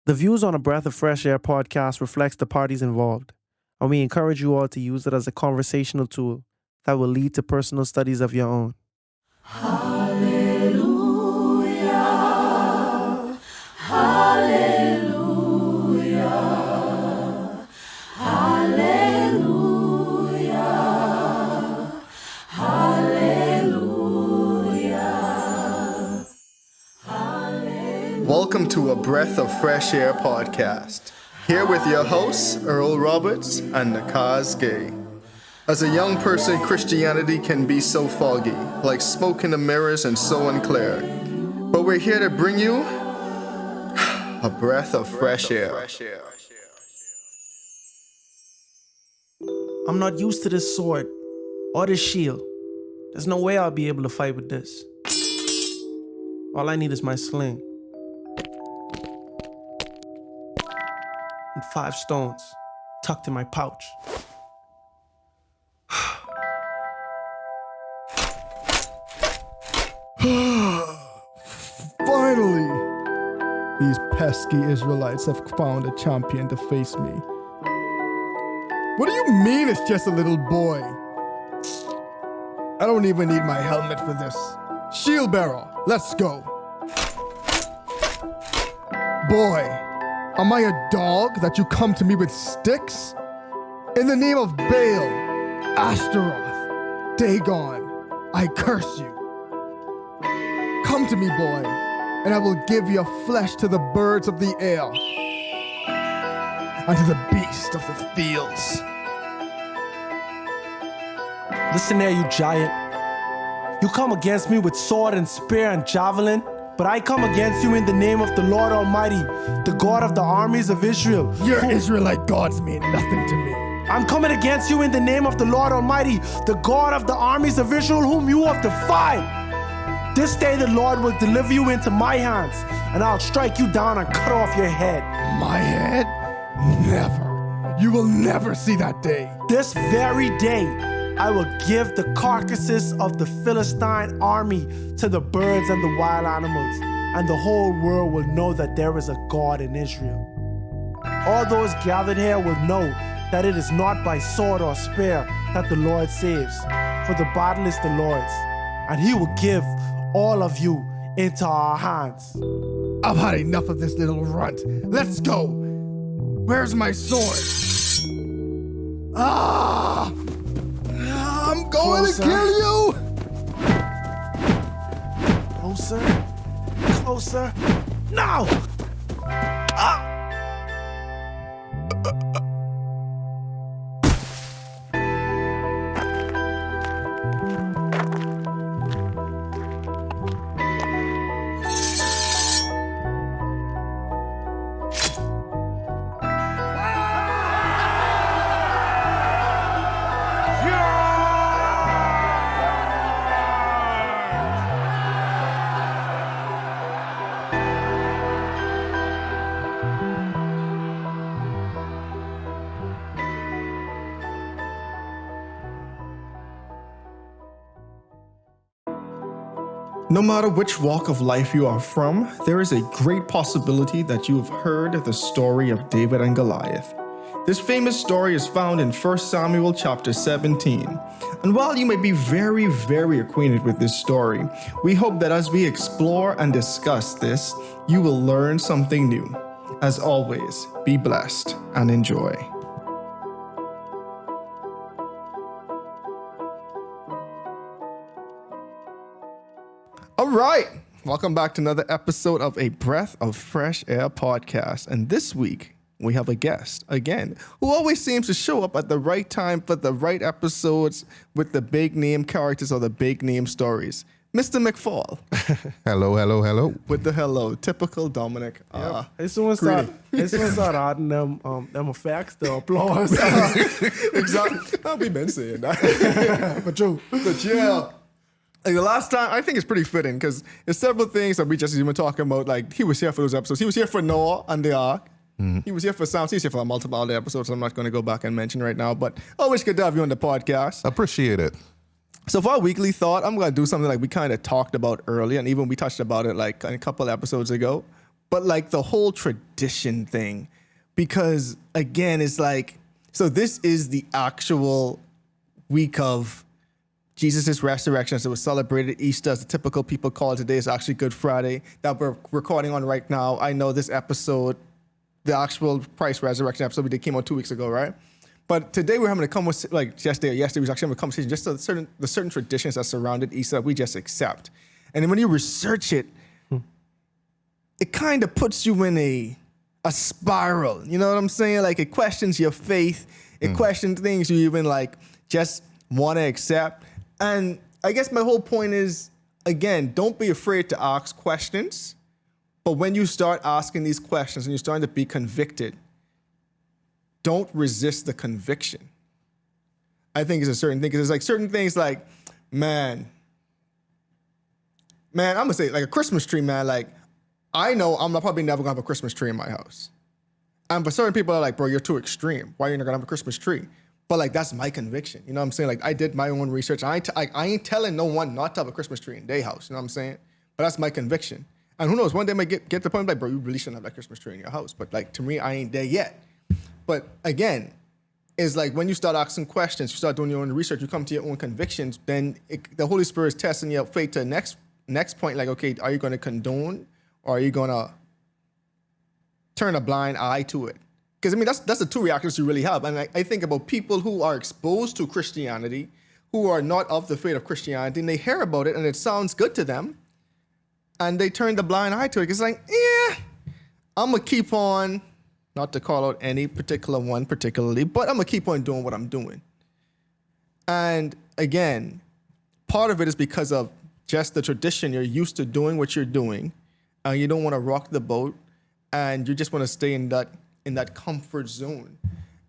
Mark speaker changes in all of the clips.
Speaker 1: The views on a Breath of Fresh Air podcast reflects the parties involved, and we encourage you all to use it as a conversational tool that will lead to personal studies of your own.
Speaker 2: Hallelujah, hallelujah, hallelujah, hallelujah, hallelujah.
Speaker 3: Welcome to a Breath of Fresh Air podcast. Here with your hosts, Earl Roberts and Nakhaz Gay. As a young person, Christianity can be so foggy, like smoke in the mirrors and so unclear. But we're here to bring you a breath of fresh air.
Speaker 1: I'm not used to this sword or this shield. There's no way I'll be able to fight with this. All I need is my sling. And 5 stones tucked in my pouch.
Speaker 4: Finally! These pesky Israelites have found a champion to face me. What do you mean it's just a little boy? I don't even need my helmet for this. Shield bearer, let's go. Boy, am I a dog that you come to me with sticks? In the name of Baal, Ashtaroth, Dagon, I curse you. Come to me, boy, and I will give your flesh to the birds of the air and to the beasts of the fields.
Speaker 1: Listen there, you giant. You come against me with sword and spear and javelin, but I come against you in the name of the Lord Almighty, the God of the armies of Israel.
Speaker 4: Your Israelite gods mean nothing to me.
Speaker 1: I'm coming against you in the name of the Lord Almighty, the God of the armies of Israel, whom you have defied. This day the Lord will deliver you into my hands, and I'll strike you down and cut off your head.
Speaker 4: My head? Never. You will never see that day.
Speaker 1: This very day, I will give the carcasses of the Philistine army to the birds and the wild animals, and the whole world will know that there is a God in Israel. All those gathered here will know that it is not by sword or spear that the Lord saves, for the battle is the Lord's, and he will give all of you into our hands.
Speaker 4: I've had enough of this little runt. Let's go. Where's my sword? Ah! I'm going
Speaker 1: Closer.
Speaker 4: to kill you!
Speaker 1: Closer, closer, now! Ah!
Speaker 3: No matter which walk of life you are from, there is a great possibility that you have heard the story of David and Goliath. This famous story is found in 1 Samuel chapter 17. And while you may be very, very acquainted with this story, we hope that as we explore and discuss this, you will learn something new. As always, be blessed and enjoy. All right, welcome back to another episode of a Breath of Fresh Air podcast. And this week, we have a guest, again, who always seems to show up at the right time for the right episodes with the big name characters or the big name stories. Mr. McFall.
Speaker 5: Hello.
Speaker 3: With the hello, typical Dominic.
Speaker 1: As soon as start adding them effects, the applause.
Speaker 3: Exactly. We've been saying that.
Speaker 1: But true.
Speaker 3: But yeah. Like the last time, I think it's pretty fitting because there's several things that we just even talking about. Like he was here for those episodes. He was here for Noah and the Ark. He was here for Psalms. He's here for multiple other episodes. So I'm not going to go back and mention right now. But always good to have you on the podcast.
Speaker 5: Appreciate it.
Speaker 3: So for our weekly thought, I'm going to do something like we kind of talked about earlier, and even we touched about it like a couple episodes ago. but like the whole tradition thing, because again, it's like, so this is the actual week of Jesus' resurrection. So it was celebrated Easter, as the typical people call it. Today is actually Good Friday that we're recording on right now. I know this episode, the actual Christ resurrection episode, we came out 2 weeks ago, right? But today we're having a conversation, like yesterday we was actually having a conversation, just the certain traditions that surrounded Easter that we just accept. And then when you research it, it kind of puts you in a spiral. You know what I'm saying? Like, it questions your faith. It questions things you even like just want to accept. And I guess my whole point is, again, don't be afraid to ask questions. But when you start asking these questions and you're starting to be convicted, don't resist the conviction. I think it's a certain thing, because it's like certain things like, man, I'm gonna say like a Christmas tree, man. Like, I know I'm probably never gonna have a Christmas tree in my house. And for certain people are like, bro, you're too extreme. Why are you not gonna have a Christmas tree? But like, that's my conviction. You know what I'm saying? Like, I did my own research. I ain't telling no one not to have a Christmas tree in their house. You know what I'm saying? But that's my conviction. And who knows, one day I might get to the point like, bro, you really shouldn't have that Christmas tree in your house. But like, to me, I ain't there yet. But again, it's like when you start asking questions, you start doing your own research, you come to your own convictions, then the Holy Spirit is testing your faith to the next point. Like, okay, are you going to condone, or are you going to turn a blind eye to it? Because I mean, that's the two reactions you really have. And I think about people who are exposed to Christianity, who are not of the faith of Christianity, and they hear about it and it sounds good to them, and they turn the blind eye to it. It's like, yeah, I'm going to keep on, not to call out any particular one particularly, but I'm going to keep on doing what I'm doing. And again, part of it is because of just the tradition. You're used to doing what you're doing, and you don't want to rock the boat, and you just want to stay in that comfort zone.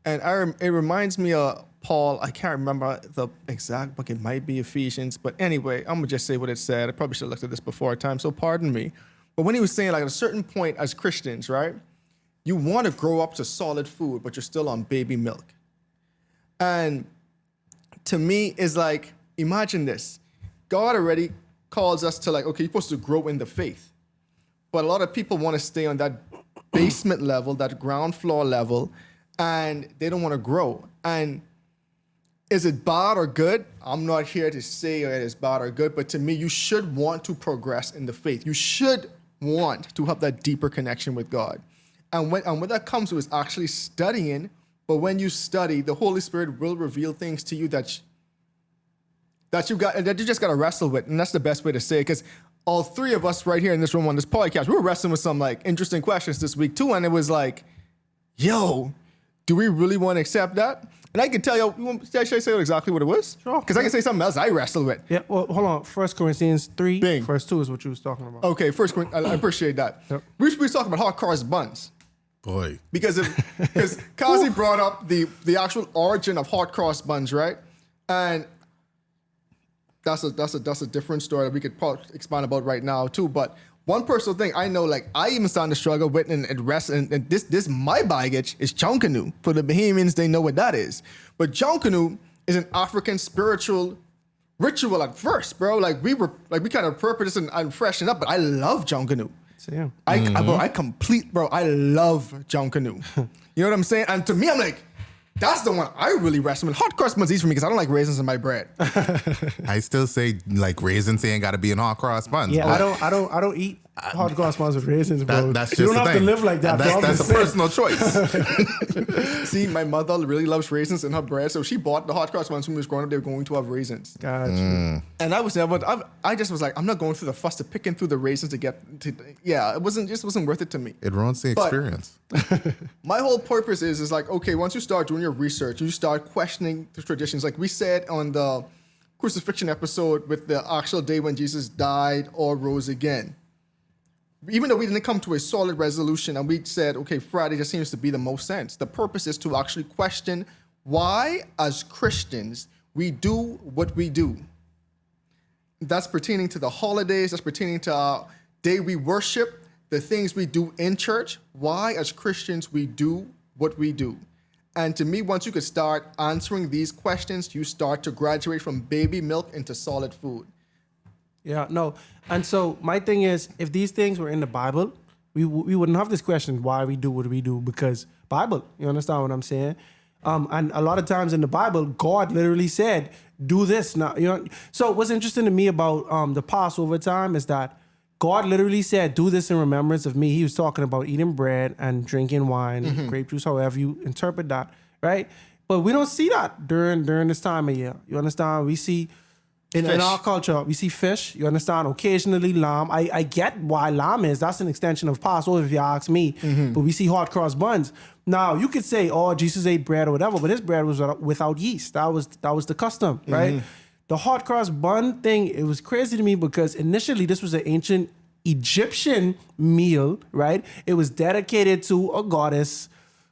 Speaker 3: And it reminds me of Paul. I can't remember the exact book. It might be Ephesians, but anyway, I'm gonna just say what it said. I probably should have looked at this before time, so pardon me. But when he was saying, like, at a certain point as Christians, right, you want to grow up to solid food, but you're still on baby milk. And to me, is like, imagine this. God already calls us to, like, okay, you're supposed to grow in the faith. But a lot of people want to stay on that basement level, that ground floor level, and they don't want to grow. And is it bad or good? I'm not here to say it is bad or good, but to me, you should want to progress in the faith. You should want to have that deeper connection with God. And what that comes to is actually studying. But when you study, the Holy Spirit will reveal things to you that you just got to wrestle with. And that's the best way to say it, because all three of us right here in this room on this podcast, we were wrestling with some like interesting questions this week too. And it was like, yo, do we really want to accept that? And I can tell you, should I say exactly what it was? Sure. Because I can say something else I wrestled with.
Speaker 1: Yeah, well, hold on. 1 Corinthians 3,
Speaker 3: Bing.
Speaker 1: verse 2 is what you was talking about.
Speaker 3: Okay, I appreciate that.
Speaker 1: Yep.
Speaker 3: We were talking about hot cross buns.
Speaker 5: Boy.
Speaker 3: Because Kazi brought up the actual origin of hot cross buns, right? And that's a different story that we could probably expand about right now too. But one personal thing I know, like, I even started to struggle with and rest, and this my baggage is Jonkanu. For the Bahamians, they know what that is. But Jonkanu is an African spiritual ritual at first, bro. Like, we kind of purpose and freshen up, but I love Jonkanu.
Speaker 1: Yeah.
Speaker 3: I love Jonkanu. You know what I'm saying? And to me, I'm like, that's the one I really wrestle with. Hot cross buns easy for me because I don't like raisins in my bread.
Speaker 5: I still say, like, raisins ain't got to be in hot cross buns.
Speaker 1: Yeah, I don't eat hot cross buns with raisins, bro.
Speaker 5: That's just
Speaker 1: you don't
Speaker 5: the
Speaker 1: have
Speaker 5: thing.
Speaker 1: to live like that.
Speaker 5: That's a personal choice.
Speaker 3: See, my mother really loves raisins in her bread, so she bought the hot cross buns when we was growing up. They were going to have raisins.
Speaker 1: Gotcha.
Speaker 3: And I just was like, I'm not going through the fuss of picking through the raisins to get to. Yeah, it wasn't worth it to me.
Speaker 5: It ruins the experience.
Speaker 3: My whole purpose is like, okay, once you start doing your research, you start questioning the traditions. Like we said on the crucifixion episode with the actual day when Jesus died or rose again. Even though we didn't come to a solid resolution and we said, okay, Friday just seems to be the most sense. The purpose is to actually question why, as Christians, we do what we do. That's pertaining to the holidays. That's pertaining to our day we worship, the things we do in church. Why, as Christians, we do what we do. And to me, once you could start answering these questions, you start to graduate from baby milk into solid food.
Speaker 1: Yeah, no. And so my thing is, if these things were in the Bible, we wouldn't have this question why we do what we do, because Bible. You understand what I'm saying? And a lot of times in the Bible, God literally said, "Do this now." You know. So what's interesting to me about the Passover time is that God literally said, "Do this in remembrance of me." He was talking about eating bread and drinking wine, grape juice, however you interpret that, right? But we don't see that during this time of year. You understand? We see in our culture, we see fish. You understand? Occasionally lamb. I get why lamb is. That's an extension of Passover, if you ask me. But we see hot cross buns. Now you could say, "Oh, Jesus ate bread or whatever," but his bread was without yeast. That was the custom, right? The hot cross bun thing, it was crazy to me because initially this was an ancient Egyptian meal, right? It was dedicated to a goddess,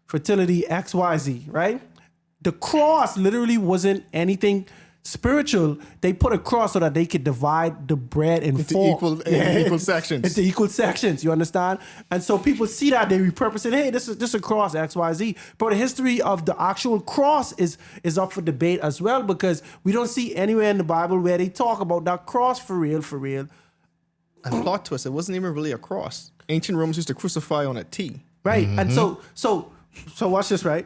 Speaker 1: fertility, XYZ, right? The cross literally wasn't anything spiritual. They put a cross so that they could divide the bread into
Speaker 3: equal sections.
Speaker 1: Into equal sections, you understand? And so people see that, they repurpose it. Hey, this is a cross, XYZ. But the history of the actual cross is up for debate as well, because we don't see anywhere in the Bible where they talk about that cross for real.
Speaker 3: And plot twist, it wasn't even really a cross. Ancient Romans used to crucify on a T.
Speaker 1: Right. And so watch this, right?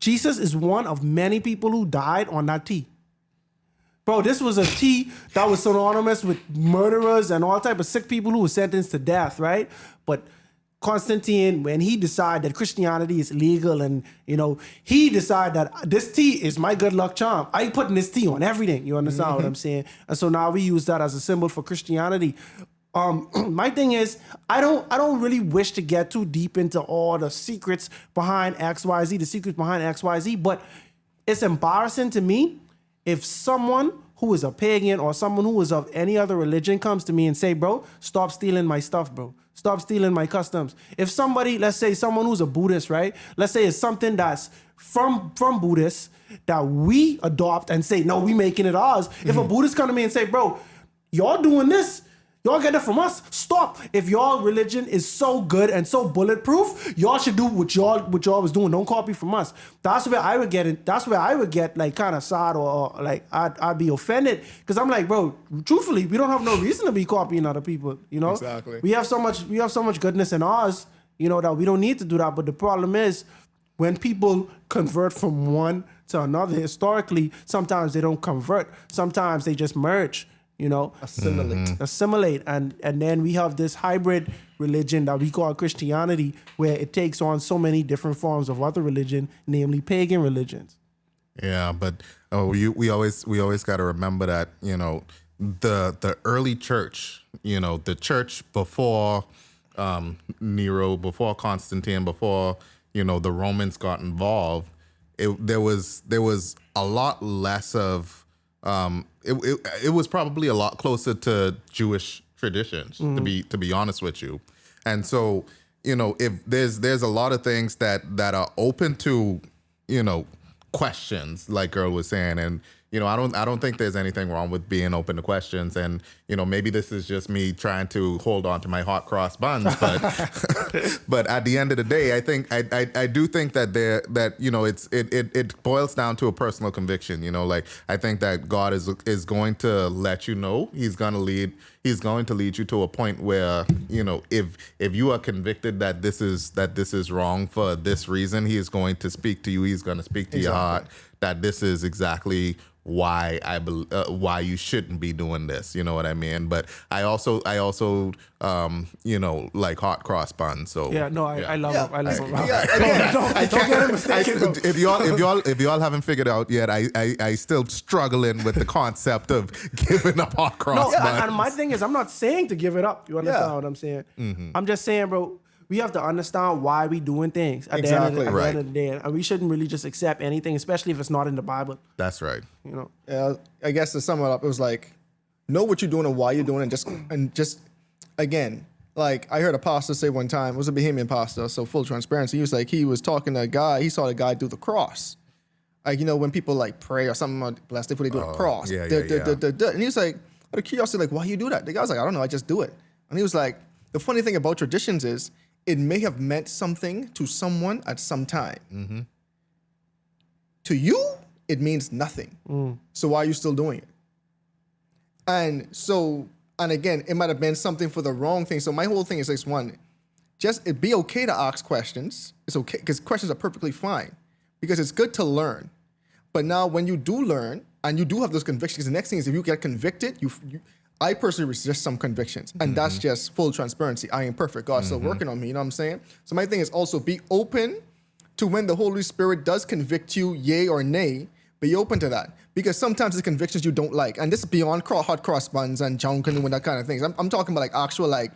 Speaker 1: Jesus is one of many people who died on that T. Bro, this was a T that was synonymous with murderers and all type of sick people who were sentenced to death, right? But Constantine, when he decided that Christianity is legal and, you know, he decided that this T is my good luck charm. I ain't putting this T on everything. You understand what I'm saying? And so now we use that as a symbol for Christianity. My thing is, I don't really wish to get too deep into all the secrets behind XYZ, but it's embarrassing to me if someone who is a pagan or someone who is of any other religion comes to me and say, "Bro, stop stealing my stuff, bro. Stop stealing my customs." If somebody, let's say someone who's a Buddhist, right? Let's say it's something that's from Buddhists that we adopt and say, "No, we making it ours." If a Buddhist come to me and say, "Bro, y'all doing this, y'all get it from us. Stop. If your religion is so good and so bulletproof, y'all should do what y'all was doing. Don't copy from us." That's where I would get it. That's where I would get like kind of sad or like I'd be offended, because I'm like, bro, truthfully, we don't have no reason to be copying other people. You know,
Speaker 3: exactly.
Speaker 1: We have so much goodness in ours, you know, that we don't need to do that. But the problem is, when people convert from one to another, historically, sometimes they don't convert. Sometimes they just merge. You know, assimilate, and then we have this hybrid religion that we call Christianity, where it takes on so many different forms of other religion, namely pagan religions.
Speaker 5: Yeah, but we always got to remember that, you know, the early church, you know, the church before Nero, before Constantine, before, you know, the Romans got involved, there was a lot less of it was probably a lot closer to Jewish traditions, to be honest with you. And so, you know, if there's a lot of things that are open to, you know, questions, like Earl was saying, and you know, I don't think there's anything wrong with being open to questions. And you know, maybe this is just me trying to hold on to my hot cross buns, but but at the end of the day, I think I do think that you know, it boils down to a personal conviction. You know, like I think that God is going to let you know. He's going to lead you to a point where, you know, if you are convicted that this is wrong for this reason, He is going to speak to you. He's going to speak to your heart that this is exactly why why you shouldn't be doing this. You know what I mean? But I also you know, like hot cross buns. So
Speaker 1: yeah, no, I love them. I love them.
Speaker 5: Don't
Speaker 1: get it mistaken.
Speaker 5: If y'all haven't figured out yet, I still struggling with the concept of giving up hot cross buns.
Speaker 1: And my thing is, I'm not saying to give it up. You understand what I'm saying? Mm-hmm. I'm just saying, bro, we have to understand why we doing things at the end of the day. And we shouldn't really just accept anything, especially if it's not in the Bible.
Speaker 5: That's right.
Speaker 1: You know?
Speaker 3: Yeah, I guess to sum it up, it was like, know what you're doing and why you're doing it, and just again, like I heard a pastor say one time, it was a Bahamian pastor, so full transparency, he was talking to a guy, he saw the guy do the cross. Like, you know, when people like pray or something blessed, they do a cross. And he was like, out of curiosity, like, why you do that? The guy was like, I don't know, I just do it. And he was like, the funny thing about traditions is, it may have meant something to someone at some time. Mm-hmm. To you, it means nothing. So why are you still doing it? And so And again, it might have been something for the wrong thing. So my whole thing is this one, just it be okay to ask questions. It's okay because questions are perfectly fine because it's good to learn. But now when you do learn and you do have those convictions, the next thing is if you get convicted, I personally resist some convictions, and that's just full transparency. I ain't perfect. God's still working on me. You know what I'm saying? So my thing is also be open to when the Holy Spirit does convict you, yay or nay. Be open to that because sometimes the convictions you don't like, and this is beyond hot cross buns and junk and that kind of things. I'm talking about like actual like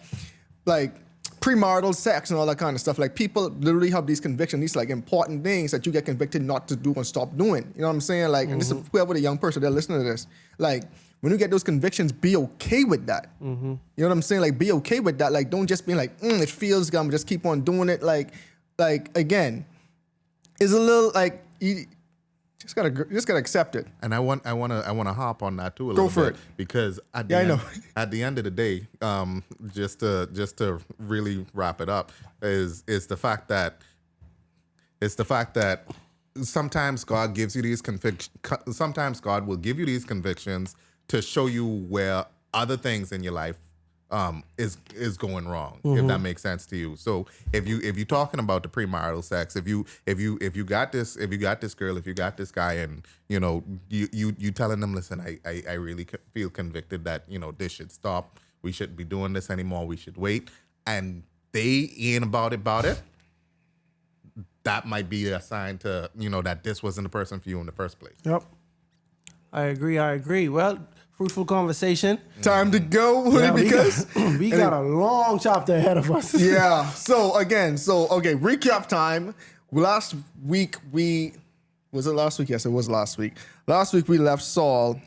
Speaker 3: premarital sex and all that kind of stuff. Like people literally have these convictions, these like important things that you get convicted not to do and stop doing. You know what I'm saying? Like, and this is whoever the young person they're listening to this. Like, when you get those convictions, be okay with that. You know what I'm saying? Like, be okay with that. Like, don't just be like, it feels good. I'm just keep on doing it. Like again, it's a little like you just gotta accept it.
Speaker 5: And I want to hop on that too a little bit.
Speaker 3: Go for it.
Speaker 5: Because at the end of the day, just to really wrap it up, is the fact that sometimes God gives you these sometimes God will give you these convictions to show you where other things in your life is going wrong, if that makes sense to you. So if you're talking about the premarital sex, if you got this girl, if you got this guy, and you telling them, listen, I really feel convicted that this should stop. We shouldn't be doing this anymore. We should wait. And they ain't about it. That might be a sign to that this wasn't the person for you in the first place.
Speaker 1: Yep. I agree. Well, fruitful conversation.
Speaker 3: Time to go because
Speaker 1: we got a long chapter ahead of us.
Speaker 3: Yeah. So recap time. Last week was it last week? Yes, it was last week. Last week we left Saul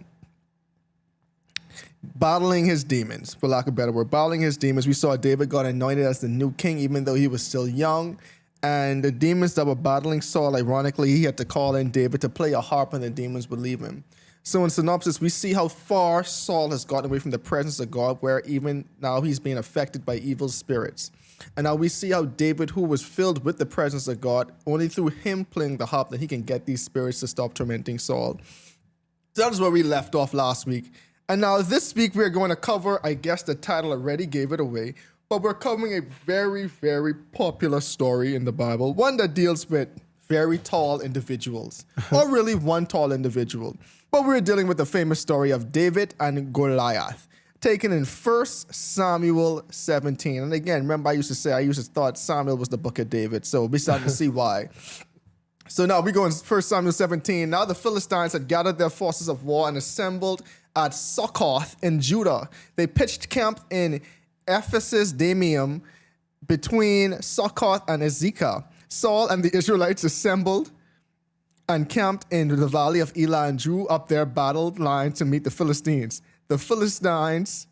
Speaker 3: battling his demons, for lack of a better word, battling his demons. We saw David got anointed as the new king, even though he was still young. And the demons that were battling Saul, ironically, he had to call in David to play a harp and the demons would leave him. So in synopsis, we see how far Saul has gotten away from the presence of God, where even now he's being affected by evil spirits. And now we see how David, who was filled with the presence of God, only through him playing the harp that he can get these spirits to stop tormenting Saul. So that is where we left off last week. And now this week we're going to cover, I guess the title already gave it away, but we're covering a very, very popular story in the Bible, one that deals with very tall individuals, or really one tall individual. But we're dealing with the famous story of David and Goliath, taken in 1 Samuel 17. And again, remember I used to thought Samuel was the book of David, so we're starting to see why. So now we go in 1 Samuel 17. Now the Philistines had gathered their forces of war and assembled at Succoth in Judah. They pitched camp in Ephesus Damium between Succoth and Azekah. Saul and the Israelites assembled and camped in the valley of Elah and drew up their battle line to meet the Philistines. The Philistines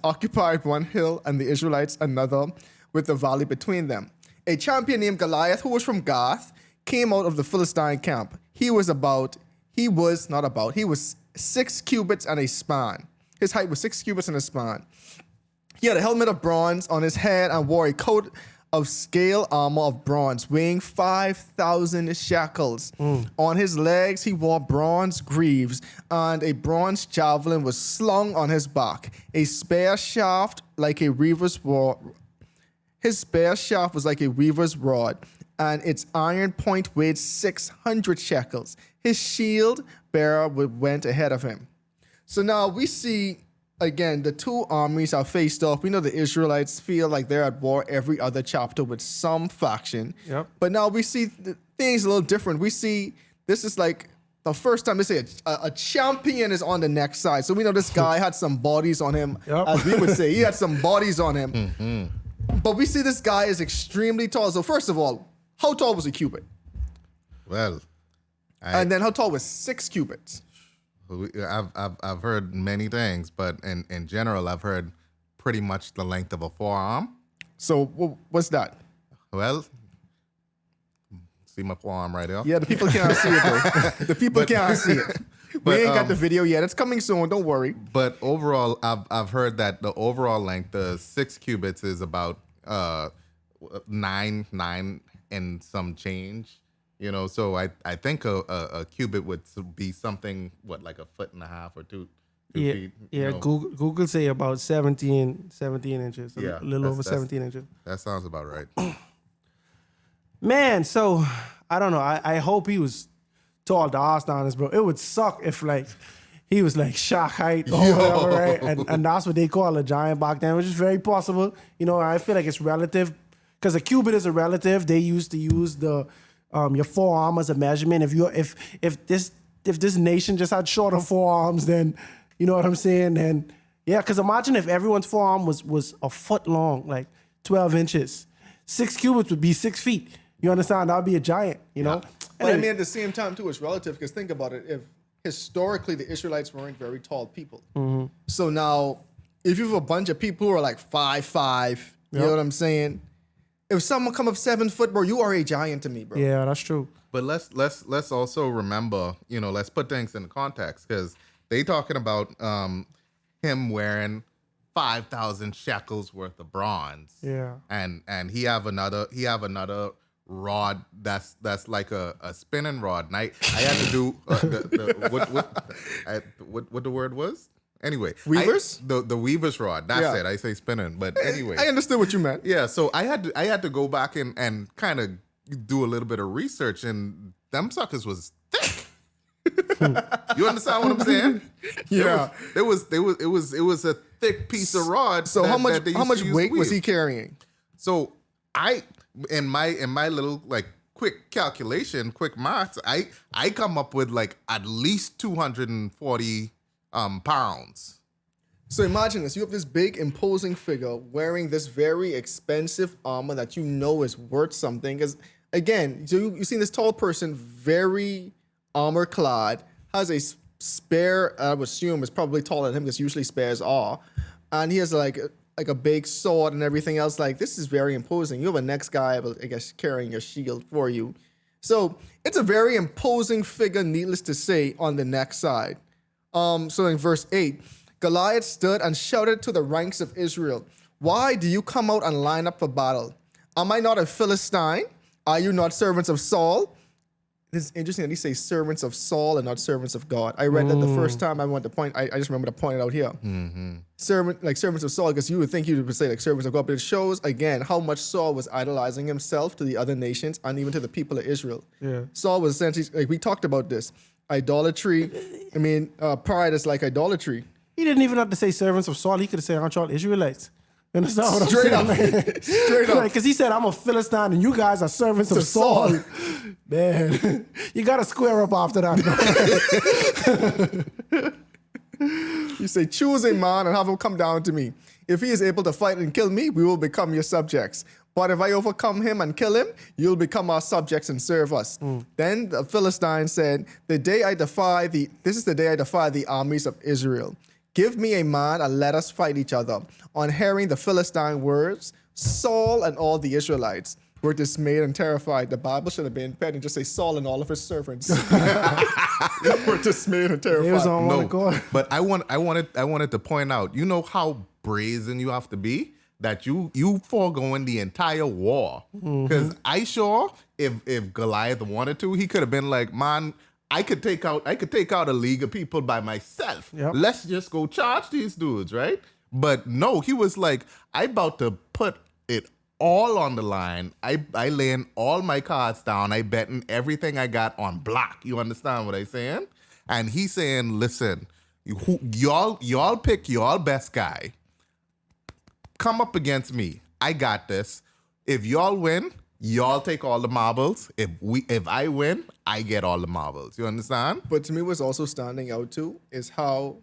Speaker 3: occupied one hill and the Israelites another, with the valley between them. A champion named Goliath, who was from Gath, came out of the Philistine camp. He was 6 cubits and a span. His height was 6 cubits and a span. He had a helmet of bronze on his head and wore a coat of scale armor of bronze, weighing 5,000 shekels. On his legs, he wore bronze greaves, and a bronze javelin was slung on his back. A spear shaft like a weaver's rod. His spear shaft was like a weaver's rod, and its iron point weighed 600 shekels. His shield bearer went ahead of him. So now we see, again, the two armies are faced off. We know the Israelites feel like they're at war every other chapter with some faction.
Speaker 1: Yep.
Speaker 3: But now we see things a little different. We see this is like the first time they say a champion is on the next side. So we know this guy had some bodies on him, as we would say. He had some bodies on him. But we see this guy is extremely tall. So first of all, how tall was a cubit?
Speaker 5: Well,
Speaker 3: and then how tall was 6 cubits?
Speaker 5: I've heard many things, but in general, I've heard pretty much the length of a forearm.
Speaker 3: So what's that?
Speaker 5: Well, see my forearm right there?
Speaker 3: Yeah, the people can't see it though. The people can't see it. We ain't got the video yet. It's coming soon. Don't worry.
Speaker 5: But overall, I've heard that the overall length, the 6 cubits, is about 9 and some change. So I think a cubit would be something like 1.5 feet or
Speaker 1: Yeah,
Speaker 5: feet.
Speaker 1: yeah. Google say about 17 inches.
Speaker 5: Yeah,
Speaker 1: A little over 17 inches.
Speaker 5: That sounds about right.
Speaker 1: Man, so I don't know. I hope he was tall to honest, bro. It would suck if like he was like Shaq height or whatever, right? And that's what they call a giant back then, which is very possible. You know, I feel like it's relative because a cubit is a relative. They used to use the your forearm as a measurement. If this nation just had shorter forearms, then you know what I'm saying. Then yeah, because imagine if everyone's forearm was a foot long, like 12 inches. 6 cubits would be 6 feet. You understand? That would be a giant, you know?
Speaker 3: But I mean, at the same time, too, it's relative because think about it. If historically the Israelites weren't very tall people. Mm-hmm. So now, if you have a bunch of people who are like 5'5", you know what I'm saying? If someone come up 7 foot, bro, you are a giant to me, bro.
Speaker 1: Yeah, that's true.
Speaker 5: But let's also remember, you know, let's put things in context because they talking about him wearing 5,000 shekels worth of bronze.
Speaker 1: Yeah.
Speaker 5: And he have another rod that's like a spinning rod. And I had to do what the word was. Anyway,
Speaker 3: weavers?
Speaker 5: The weaver's rod. That's it. I say spinning, but anyway,
Speaker 3: I understood what you meant.
Speaker 5: Yeah, so I had to go back and kind of do a little bit of research, and them suckers was thick. You understand what I'm saying?
Speaker 3: Yeah,
Speaker 5: it was a thick piece of rod.
Speaker 3: So how much weight was he carrying?
Speaker 5: So in my little like quick calculation, quick maths, I come up with like at least 240 pounds.
Speaker 3: So imagine this: you have this big, imposing figure wearing this very expensive armor that you know is worth something. Because again, so you seen this tall person, very armor clad, has a spear. I would assume is probably taller than him because usually spears are, and he has like a big sword and everything else. Like, this is very imposing. You have a next guy, I guess, carrying a shield for you. So it's a very imposing figure, needless to say, on the next side. So in verse 8, Goliath stood and shouted to the ranks of Israel, "Why do you come out and line up for battle? Am I not a Philistine? Are you not servants of Saul?" It's interesting that he says servants of Saul and not servants of God. I read that the first time I went to point. I just remember to point it out here. Mm-hmm. Servants of Saul, because you would think you would say like servants of God, but it shows again how much Saul was idolizing himself to the other nations and even to the people of Israel. Yeah. Saul was essentially, like we talked about this, idolatry. I mean, pride is like idolatry.
Speaker 1: He didn't even have to say servants of Saul. He could have said, "Aren't y'all Israelites?" You understand what I'm
Speaker 3: Straight
Speaker 1: saying?
Speaker 3: up. Straight up.
Speaker 1: Because he said, "I'm a Philistine and you guys are servants of Saul." Man, you got to square up after that.
Speaker 3: You say, "Choose a man and have him come down to me. If he is able to fight and kill me, we will become your subjects. But if I overcome him and kill him, you'll become our subjects and serve us." Then the Philistine said, this is the day I defy the armies of Israel. Give me a man and let us fight each other. On hearing the Philistine words, Saul and all the Israelites were dismayed and terrified. The Bible should have been petty and just say Saul and all of his servants were dismayed and terrified.
Speaker 1: It was on one accord.
Speaker 5: But I wanted to point out, you know how brazen you have to be that you foregoing the entire war. Because I sure if Goliath wanted to, he could have been like, "Man, I could take out a league of people by myself. Yep. Let's just go charge these dudes, right?" But no, he was like, "I about to put it all on the line. I laying all my cards down. I betting everything I got on black." You understand what I'm saying? And he's saying, "Listen, y'all pick y'all best guy. Come up against me. I got this. If y'all win, y'all take all the marbles. If I win, I get all the marbles." You understand?
Speaker 3: But to me, what's also standing out too is how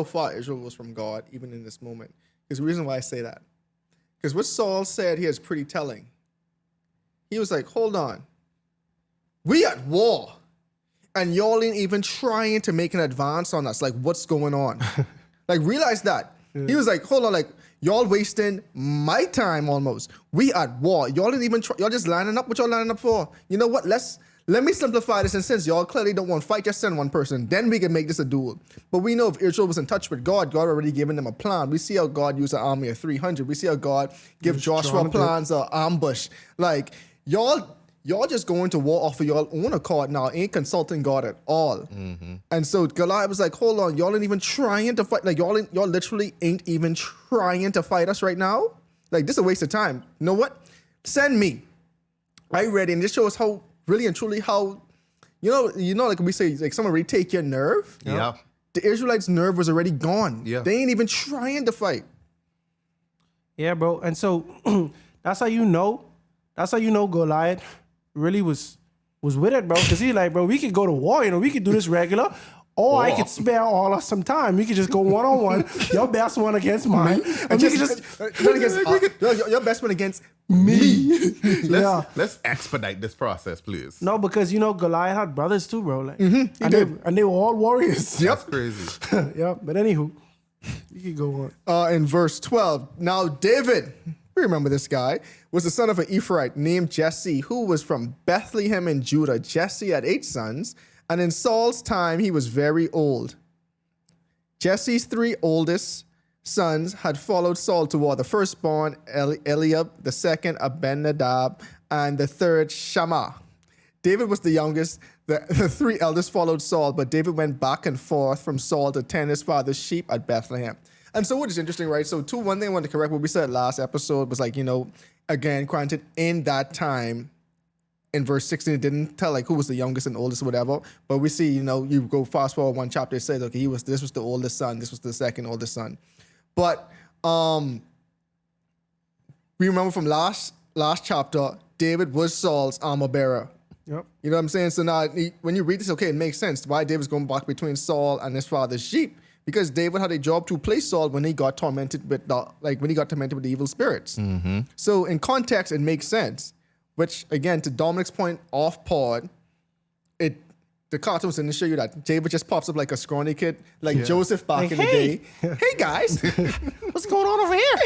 Speaker 3: far Israel was from God, even in this moment. Because the reason why I say that, because what Saul said here is pretty telling. He was like, "Hold on, we at war, and y'all ain't even trying to make an advance on us. Like, what's going on? Like, realize that." He was like, "Hold on, like, y'all wasting my time almost. We at war. Y'all didn't even y'all just lining up. What y'all lining up for? You know what? Let me simplify this. And since y'all clearly don't want to fight, just send one person. Then we can make this a duel." But we know if Israel was in touch with God, God already given them a plan. We see how God used an army of 300. We see how God give Joshua plans of ambush. Like, y'all y'all just going to war off of your own accord now, ain't consulting God at all. And so Goliath was like, hold on, y'all ain't even trying to fight. Like, y'all literally ain't even trying to fight us right now. Like, this is a waste of time. You know what? Send me. I ready. And this shows how, really and truly, how, you know, like we say, like someone really take your nerve.
Speaker 5: Yeah.
Speaker 3: The Israelites' nerve was already gone.
Speaker 5: Yeah.
Speaker 3: They ain't even trying to fight.
Speaker 1: Yeah, bro. And so that's how you know Goliath really was with it, bro. Because he like, bro, we could go to war, we could do this regular. Or I could spare all us some time. We could just go one-on-one, your best one against mine. And we could just
Speaker 3: your best one against me.
Speaker 5: Let's expedite this process, please.
Speaker 1: No, because Goliath had brothers too, bro. Like, and they were all warriors.
Speaker 5: That's crazy.
Speaker 1: Yeah, but anywho, you can go on.
Speaker 3: In verse 12, now David, we remember this guy, was the son of an Ephraite named Jesse, who was from Bethlehem in Judah. Jesse had 8 sons, and in Saul's time he was very old. Jesse's 3 oldest sons had followed Saul to war. The firstborn, Eliab, the second, Abinadab, and the third, Shammah. David was the youngest. The 3 eldest followed Saul, but David went back and forth from Saul to tend his father's sheep at Bethlehem. And so what is interesting, right? So one thing I wanted to correct what we said last episode was like, again, granted, in that time, in verse 16, it didn't tell like who was the youngest and oldest or whatever. But we see, you go fast forward one chapter, it says, okay, this was the oldest son, this was the second oldest son. But we remember from last chapter, David was Saul's armor bearer.
Speaker 1: Yep.
Speaker 3: You know what I'm saying? So now when you read this, okay, it makes sense why David's going back between Saul and his father's sheep. Because David had a job to place Saul when he got tormented with the evil spirits. Mm-hmm. So in context, it makes sense. Which again, to Dominic's point off pod, the cartoons didn't show you that David just pops up like a scrawny kid, like Joseph back in the day. Hey guys,
Speaker 1: what's going on over here?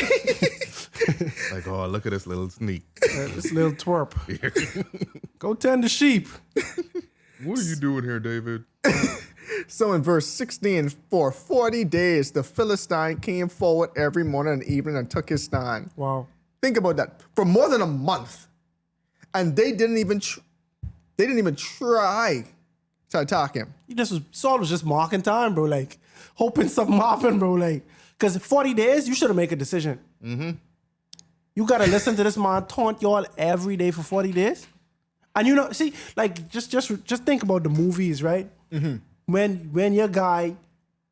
Speaker 5: Like, oh, look at this little sneak.
Speaker 1: This little twerp. Go tend the sheep.
Speaker 5: What are you doing here, David?
Speaker 3: So in verse 16, for 40 days, the Philistine came forward every morning and evening and took his stand.
Speaker 1: Wow.
Speaker 3: Think about that. For more than a month. And they didn't even try to attack him.
Speaker 1: Saul was just marking time, bro. Like, hoping something happened, bro. Like, because 40 days, you should have made a decision. Mm-hmm. You got to listen to this man taunt y'all every day for 40 days. And see, like, just think about the movies, right? Mm-hmm. When your guy,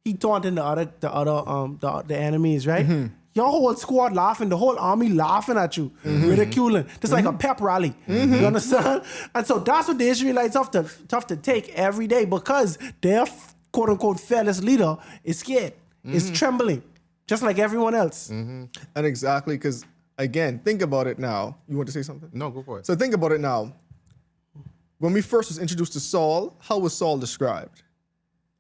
Speaker 1: he taunting the enemies, right? Mm-hmm. Your whole squad laughing, the whole army laughing at you, ridiculing. It's like a pep rally. Mm-hmm. You understand? And so that's what the Israelites tough to take every day because their quote unquote fearless leader is scared, is trembling, just like everyone else.
Speaker 3: Mm-hmm. And exactly, because again, think about it now. You want to say something?
Speaker 5: No, go for it.
Speaker 3: So think about it now. When we first was introduced to Saul, how was Saul described?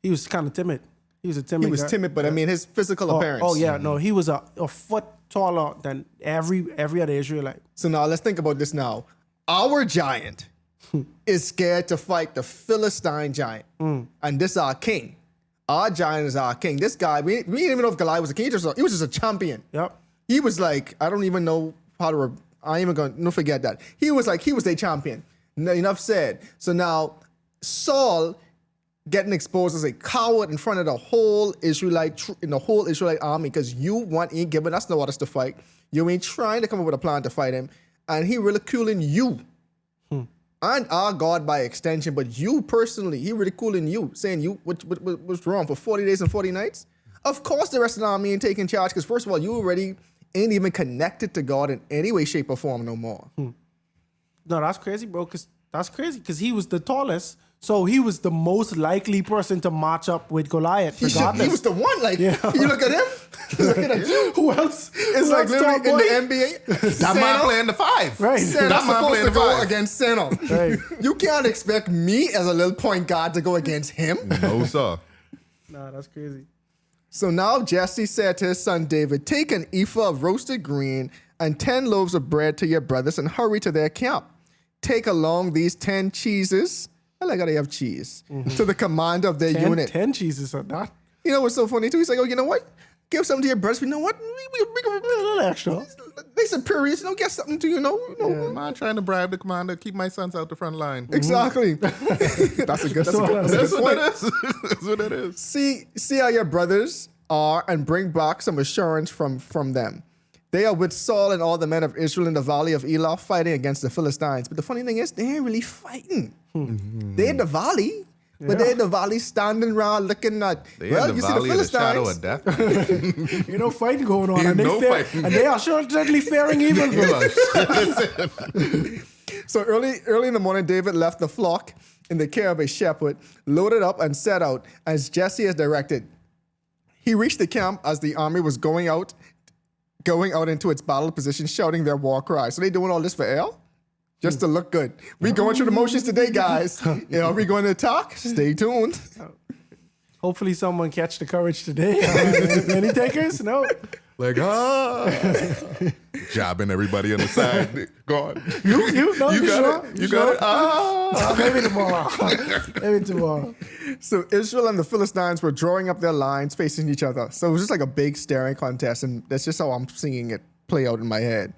Speaker 1: He was kind of timid. He was a timid guy.
Speaker 3: He was timid, but I mean his physical appearance.
Speaker 1: Oh yeah, no, he was a foot taller than every other Israelite.
Speaker 3: So now let's think about this now. Our giant is scared to fight the Philistine giant. And this is our king. Our giant is our king. This guy, we didn't even know if Goliath was a king. He was just a champion.
Speaker 1: Yep.
Speaker 3: He was like, I don't even know how to, I ain't even going to forget that. He was a champion. Enough said. So now Saul getting exposed as a coward in front of the whole Israelite army because you ain't giving us no orders to fight. You ain't trying to come up with a plan to fight him, and he ridiculing you and our God by extension. But you personally, he ridiculing you, saying you what's wrong for 40 days and 40 nights. Of course, the rest of the army ain't taking charge because first of all, you already ain't even connected to God in any way, shape, or form no more.
Speaker 1: No, that's crazy, bro. Because he was the tallest. So he was the most likely person to match up with Goliath.
Speaker 3: He was the one. Like, you look at him. Looking at you.
Speaker 1: Who else?
Speaker 3: It's like literally in the NBA.
Speaker 5: That man playing the 5.
Speaker 1: Right.
Speaker 3: Santa's supposed to go against Santa.
Speaker 1: Right.
Speaker 3: You can't expect me as a little point guard to go against him.
Speaker 5: No, sir.
Speaker 1: Nah, that's crazy.
Speaker 3: So now Jesse said to his son David, take an ephah of roasted grain and 10 loaves of bread to your brothers and hurry to their camp. Take along these 10 cheeses. I like how they have cheese. To the commander of their unit.
Speaker 1: 10 cheeses or not.
Speaker 3: You know what's so funny too? He's like, oh, you know what? give something to your brothers. You know what? We
Speaker 1: A little extra.
Speaker 3: they superiors, get something to
Speaker 5: I'm not trying to bribe the commander. Keep my sons out the front line.
Speaker 3: Exactly. That's a good point.
Speaker 5: That's what it is.
Speaker 3: See how your brothers are and bring back some assurance from them. They are with Saul and all the men of Israel in the valley of Elah fighting against the Philistines. But the funny thing is, they ain't really fighting. They're in the valley. But they're in the valley standing around looking at,
Speaker 5: See the Philistines. Of death.
Speaker 1: Fighting going on.
Speaker 5: And
Speaker 1: they are certainly faring evil.
Speaker 3: So early in the morning, David left the flock in the care of a shepherd, loaded up and set out as Jesse has directed. He reached the camp as the army was going out into its battle position, shouting their war cry. So they doing all this for Earl? Just to look good. We going through the motions today, guys. Are we going to talk? Stay tuned.
Speaker 1: Hopefully someone catch the courage today. Any takers? No.
Speaker 5: Like, jabbing everybody on the side. Gone.
Speaker 1: You got
Speaker 5: it.
Speaker 1: Maybe tomorrow.
Speaker 3: So Israel and the Philistines were drawing up their lines facing each other. So it was just like a big staring contest, and that's just how I'm seeing it play out in my head.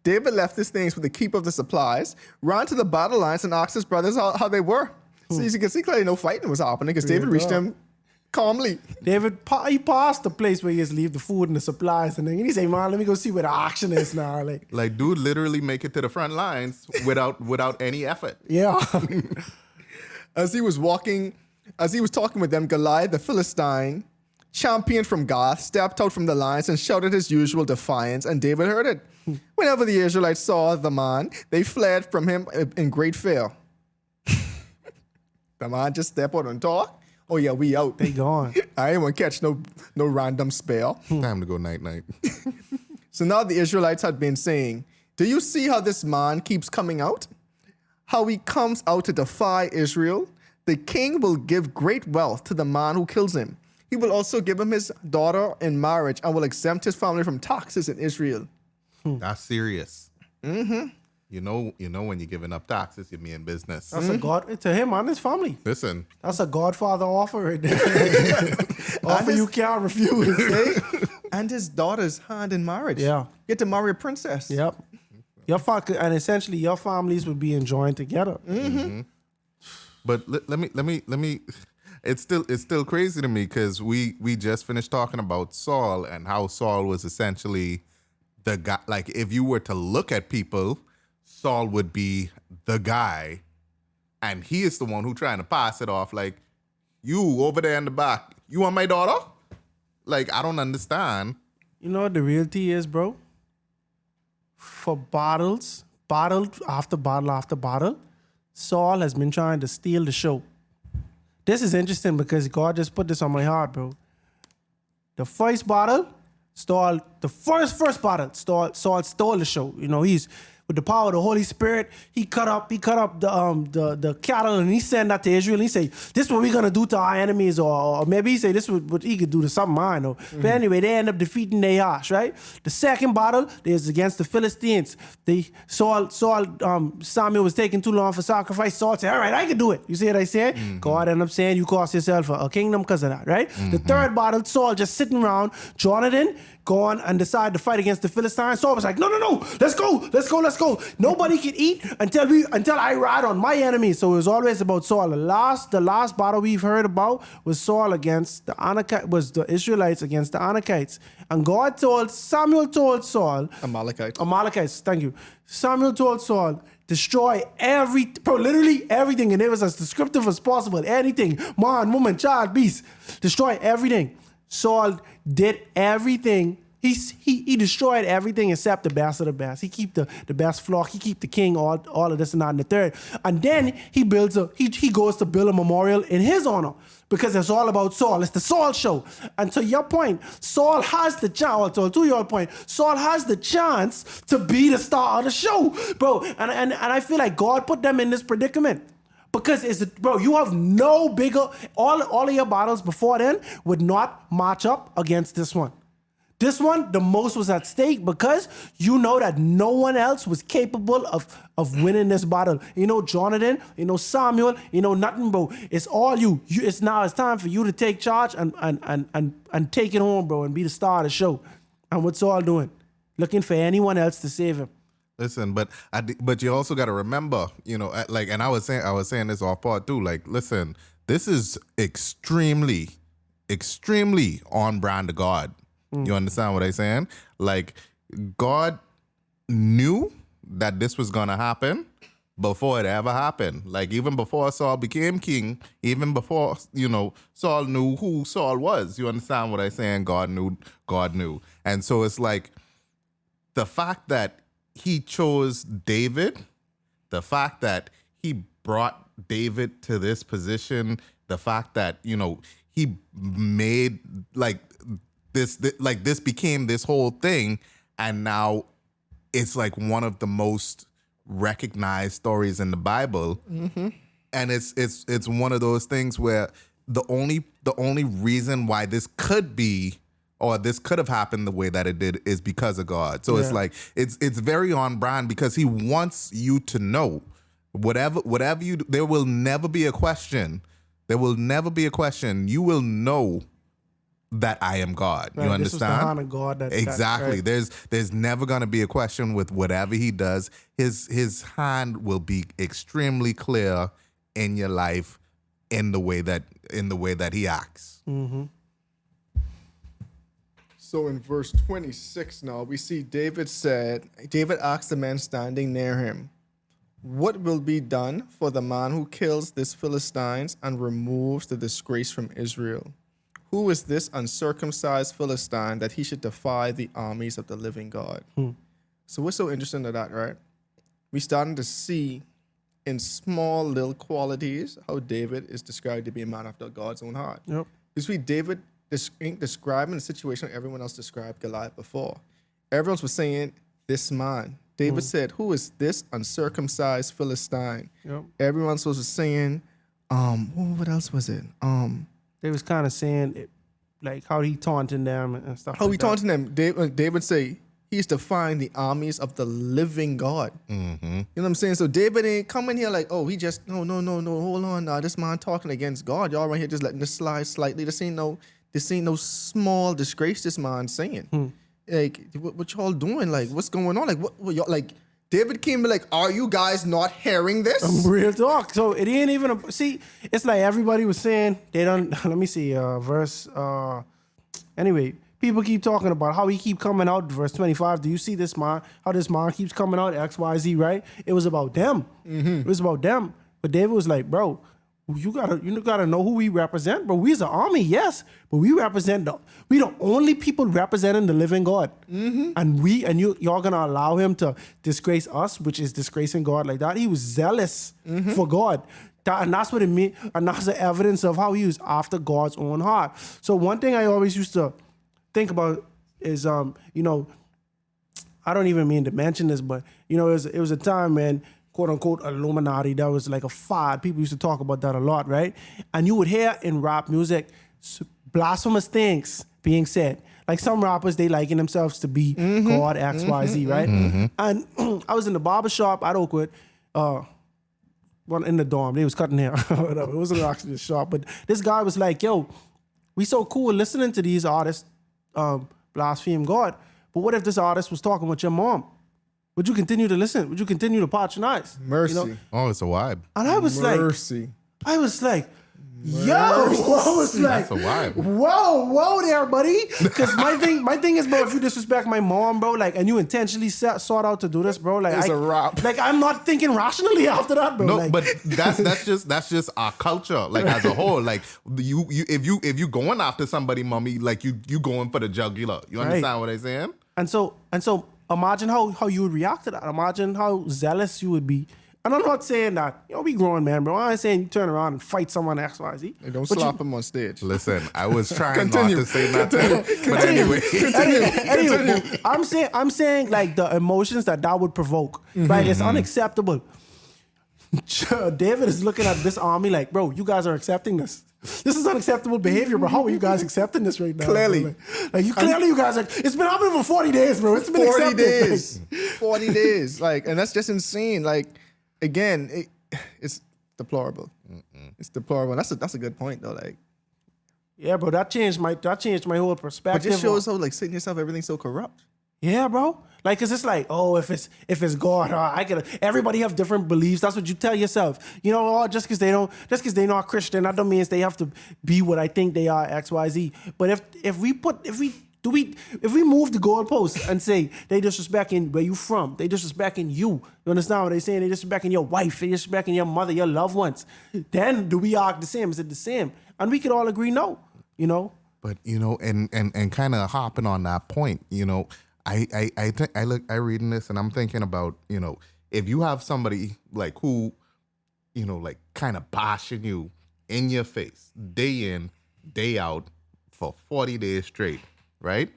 Speaker 3: David left his things with the keep of the supplies, ran to the battle lines and asked his brothers how they were. So you can see clearly no fighting was happening because David reached them calmly.
Speaker 1: David, he passed the place where he just leave the food and the supplies, and then he say, "Man, let me go see where the action is now."
Speaker 5: Like dude literally make it to the front lines without any effort.
Speaker 1: Yeah.
Speaker 3: As he was talking with them, Goliath, the Philistine, champion from Gath, stepped out from the lines and shouted his usual defiance, and David heard it. Whenever the Israelites saw the man, they fled from him in great fear. The man just step out and talk. Oh yeah, we out.
Speaker 1: They gone.
Speaker 3: I ain't gonna catch no random spell.
Speaker 5: Time to go night.
Speaker 3: So now the Israelites had been saying, "Do you see how this man keeps coming out? How he comes out to defy Israel? The king will give great wealth to the man who kills him. He will also give him his daughter in marriage and will exempt his family from taxes in Israel."
Speaker 5: That's serious. Mm-hmm. You know when you're giving up taxes, you mean business.
Speaker 1: That's a God to him and his family.
Speaker 5: Listen.
Speaker 1: That's a Godfather offer right there. Offer you can't refuse.
Speaker 3: And his daughter's hand in marriage.
Speaker 1: Yeah.
Speaker 3: Get to marry a princess.
Speaker 1: Yep. And essentially your families would be enjoying together.
Speaker 3: Mm-hmm.
Speaker 5: But let me. It's still crazy to me because we just finished talking about Saul and how Saul was essentially the guy. Like if you were to look at people, Saul would be the guy, and he is the one who trying to pass it off. Like you over there in the back, you want my daughter? Like I don't understand.
Speaker 1: You know what the reality is, bro? For battle after battle, Saul has been trying to steal the show. This is interesting because God just put this on my heart, bro. The first battle, Saul stole the show. He's with the power of the Holy Spirit. He cut up the cattle and he sent that to Israel. And he say, "This is what we're gonna do to our enemies," or maybe he say, "This is what he could do to something I know." But anyway, they end up defeating Nakhaz, right? The second battle is against the Philistines. Samuel was taking too long for sacrifice. Saul said, "All right, I can do it." You see what I said? God ended up saying, "You cost yourself a kingdom because of that," right? The third battle, Saul just sitting around, Jonathan, go on and decide to fight against the Philistines. Saul was like, no, let's go. Nobody can eat until I ride on my enemies. So it was always about Saul. The last battle we've heard about was Saul against the Anakites, was the Israelites against the Anakites. And Samuel told Saul, Amalekites, thank you. Samuel told Saul, destroy literally everything, and it was as descriptive as possible. Anything, man, woman, child, beast, destroy everything. Saul did everything. He destroyed everything except the best of the best. He keep the best flock. He keep the king, all of this and that and the third. And then he goes to build a memorial in his honor because it's all about Saul. It's the Saul show. And to your point, Saul has the chance to be the star of the show, bro. And I feel like God put them in this predicament. Because you have no bigger, all of your battles before then would not match up against this one. This one, the most was at stake because you know that no one else was capable of winning this battle. You know, Jonathan, you know, Samuel, you know, nothing, bro. It's all you. It's time for you to take charge and take it home, bro, and be the star of the show. And what's Saul doing? Looking for anyone else to save him.
Speaker 5: Listen, but you also got to remember, you know, like, and I was saying this off part too. Like, listen, this is extremely on brand to God. You understand what I'm saying? Like, God knew that this was gonna happen before it ever happened. Like, even before Saul became king, even before, you know, Saul knew who Saul was. You understand what I'm saying? God knew. And so it's like the fact that he chose David, the fact that he brought David to this position, the fact that, you know, he made this became this whole thing, and now it's like one of the most recognized stories in the Bible. Mm-hmm. And it's one of those things where the only reason why this could be, or this could have happened the way that it did, is because of God. So it's like it's very on brand, because he wants you to know whatever you do, there will never be a question. There will never be a question. You will know that I am God.
Speaker 1: Right,
Speaker 5: you understand?
Speaker 1: This was the hand of God.
Speaker 5: Exactly.
Speaker 1: Right.
Speaker 5: There's never going to be a question with whatever he does. His hand will be extremely clear in your life, in the way that he acts.
Speaker 1: Mm-hmm.
Speaker 3: So in verse 26 now, we see David asked the man standing near him, "What will be done for the man who kills this Philistines and removes the disgrace from Israel? Who is this uncircumcised Philistine that he should defy the armies of the living God?" So what's so interesting to that, right? We starting to see in small little qualities how David is described to be a man after God's own heart.
Speaker 1: Yep.
Speaker 3: You see David describing the situation everyone else described Goliath before. Everyone was saying, this man. David said, "Who is this uncircumcised Philistine?"
Speaker 1: Yep.
Speaker 3: Everyone else was saying, what else was it?
Speaker 1: They was kind of saying it, like how he taunting them and stuff.
Speaker 3: How he taunting them? David say he's defying the armies of the living God.
Speaker 5: Mm-hmm.
Speaker 3: You know what I'm saying? So David ain't coming here like, oh, he just no, hold on, nah, this man talking against God. Y'all right here just letting this slide slightly. This ain't no small disgrace this man saying. Like, what y'all doing? Like, what's going on? Like, what y'all like? David came like, are you guys not hearing this?
Speaker 1: Real talk. So it ain't even see. It's like everybody was saying they don't. Let me see. Verse. Anyway, people keep talking about how he keep coming out. Verse 25. Do you see this man? How this man keeps coming out? X, Y, Z. Right? It was about them. Mm-hmm. It was about them. But David was like, bro, you gotta know who we represent, bro. We's an army, yes, but we the only people representing the living God. Mm-hmm. And y'all gonna allow him to disgrace us, which is disgracing God like that. He was zealous for God. And that's what it means, and that's the evidence of how he was after God's own heart. So one thing I always used to think about is, I don't even mean to mention this, but it was a time, man, quote unquote Illuminati, that was like a fad. People used to talk about that a lot, right? And you would hear in rap music blasphemous things being said. Like some rappers, they liken themselves to be God, X, Y, Z, right? Mm-hmm. And I was in the barber shop at Oakwood, one in the dorm. They was cutting hair. It wasn't actually a shop, but this guy was like, yo, we so cool listening to these artists blaspheme God, but what if this artist was talking with your mom? Would you continue to listen? Would you continue to patronize?
Speaker 3: Mercy.
Speaker 5: Oh, it's a vibe.
Speaker 1: And I was like, yo, I was like,
Speaker 5: that's a vibe.
Speaker 1: Whoa there, buddy. Because my thing is, bro, if you disrespect my mom, bro, like, and you intentionally sought out to do this, bro, like,
Speaker 3: it's a rap.
Speaker 1: Like, I'm not thinking rationally after that, bro.
Speaker 5: No,
Speaker 1: like,
Speaker 5: but that's just our culture, like as a whole. Like if you going after somebody, mommy, like you going for the jugular. You understand what I'm saying?
Speaker 1: And so imagine how you would react to that. Imagine how zealous you would be. And I'm not saying that, we grown, man, bro. I'm saying you turn around and fight someone X, Y, Z.
Speaker 3: Hey, don't slap him on stage.
Speaker 5: Listen, I was trying not to say nothing, but anyway.
Speaker 1: Anyway, I'm saying like the emotions that would provoke, right? It's unacceptable. David is looking at this army like, bro, you guys are accepting this. This is unacceptable behavior, bro. How are you guys accepting this right now?
Speaker 3: Clearly.
Speaker 1: Like you guys are, it's been happening for 40 days, bro. It's been
Speaker 3: 40
Speaker 1: accepted.
Speaker 3: days. 40 days. Like, and that's just insane. Like, again, it's deplorable. It's deplorable. That's a good point though. Like,
Speaker 1: yeah, bro, that changed my whole
Speaker 3: but
Speaker 1: perspective.
Speaker 3: just shows how like sitting yourself, everything's so corrupt.
Speaker 1: Yeah, bro. Like, cause it's like, oh, if it's God, everybody have different beliefs. That's what you tell yourself. You know, oh, just cause they're not Christian, that don't mean they have to be what I think they are, X, Y, Z. But if we move the goalposts and say they disrespecting where you from, they disrespecting you. You understand what they saying? They disrespecting your wife, they disrespecting your mother, your loved ones. Then do we act the same? Is it the same? And we could all agree, no. You know.
Speaker 5: But you know, and kind of hopping on that point, you know, I reading this and I'm thinking about, you know, if you have somebody like who, you know, like kind of bashing you in your face day in, day out for 40 days straight, right?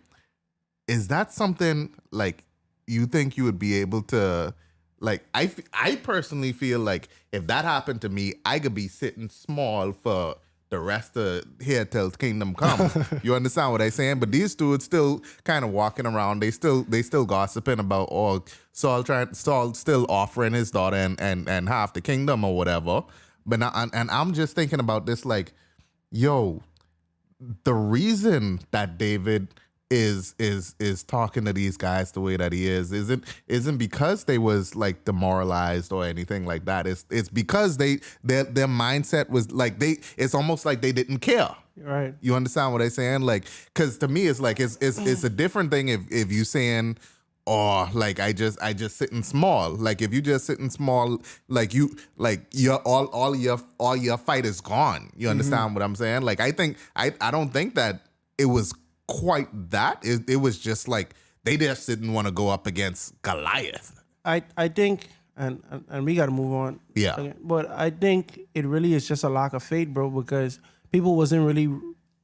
Speaker 5: Is that something like you think you would be able to, like, I personally feel like if that happened to me, I could be sitting small for the rest of here till kingdom come. You understand what I'm saying? But these dudes still kind of walking around. They still gossiping about, oh, Saul still offering his daughter and half the kingdom or whatever. But now, and I'm just thinking about this, like, yo, the reason that David is talking to these guys the way that he isn't because they was like demoralized or anything like that. It's because their mindset was like it's almost like they didn't care.
Speaker 1: Right.
Speaker 5: You understand what I'm saying? Like, because to me it's like it's a different thing if you saying, oh, like I just sitting small. Like if you just sitting small, like all your fight is gone. You understand what I'm saying? Like I don't think that it was quite that. It was just like they just didn't want to go up against Goliath.
Speaker 1: I think, and we got to move on.
Speaker 5: Yeah.
Speaker 1: But I think it really is just a lack of faith, bro, because people wasn't really,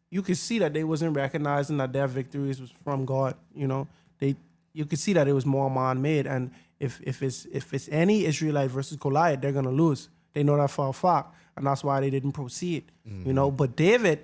Speaker 1: you could see that they wasn't recognizing that their victories was from God. You know, you could see that it was more man-made, and if it's any Israelite versus Goliath, they're gonna lose. They know that for a fact, and that's why they didn't proceed. You know, but David.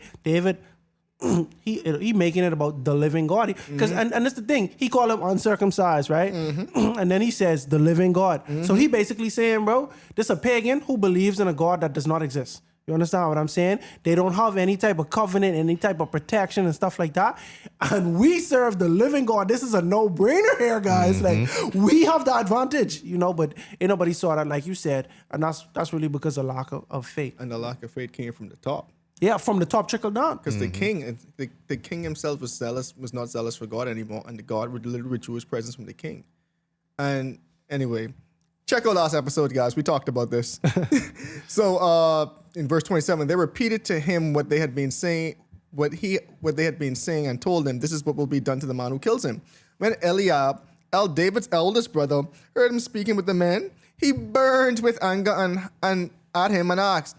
Speaker 1: He making it about the living God, because and that's the thing, he called him uncircumcised, right? And then he says the living God. So he basically saying, bro, this a pagan who believes in a God that does not exist. You understand what I'm saying? They don't have any type of covenant, any type of protection and stuff like that. And we serve the living God. This is a no-brainer here, guys. Like, we have the advantage, you know, but ain't nobody saw that, like you said. And that's really because of lack of faith.
Speaker 3: And the lack of faith came from the top.
Speaker 1: Yeah, from the top trickle down.
Speaker 3: Because the king himself was not zealous for God anymore, and the God would literally withdrew his presence from the king. And anyway, check our last episode, guys. We talked about this. So in verse 27, they repeated to him what they had been saying, and told him, this is what will be done to the man who kills him. When Eliab, David's eldest brother, heard him speaking with the men, he burned with anger and at him and asked,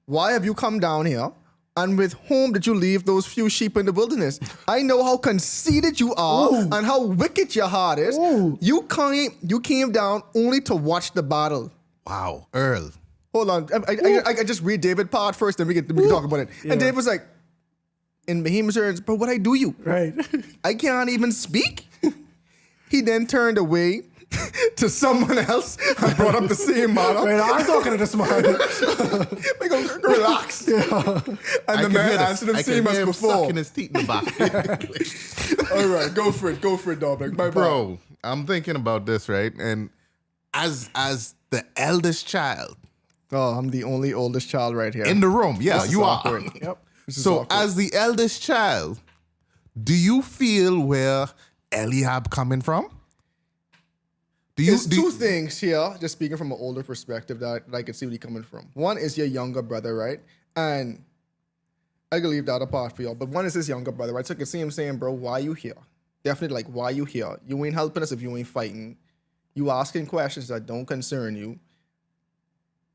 Speaker 3: why have you come down here? And with whom did you leave those few sheep in the wilderness? I know how conceited you are and how wicked your heart is. You came down only to watch the battle.
Speaker 5: Wow, Earl.
Speaker 3: Hold on. I just read David part first, then we can talk about it. Yeah. And David was like, in Behemoth's words, but what I do you?
Speaker 1: Right.
Speaker 3: I can't even speak. He then turned away to someone else and brought up the same matter.
Speaker 1: Right, I'm talking to this man.
Speaker 3: We go relax. Yeah. And the man answered the same as before.
Speaker 5: Sucking his teeth in the back.
Speaker 3: All right, go for it, Dominic.
Speaker 5: Bro, I'm thinking about this, right? And as the eldest child.
Speaker 3: Oh, I'm the only oldest child right here.
Speaker 5: In the room, yeah,
Speaker 3: this
Speaker 5: you are.
Speaker 3: Awkward. Yep.
Speaker 5: So as the eldest child, do you feel where Eliab coming from?
Speaker 3: There's two things here, just speaking from an older perspective, that I can see where you're coming from. One is your younger brother, right? And I can leave that apart for y'all. But one is his younger brother, right? So I can see him saying, bro, why you here? Definitely, like, why you here? You ain't helping us if you ain't fighting. You asking questions that don't concern you.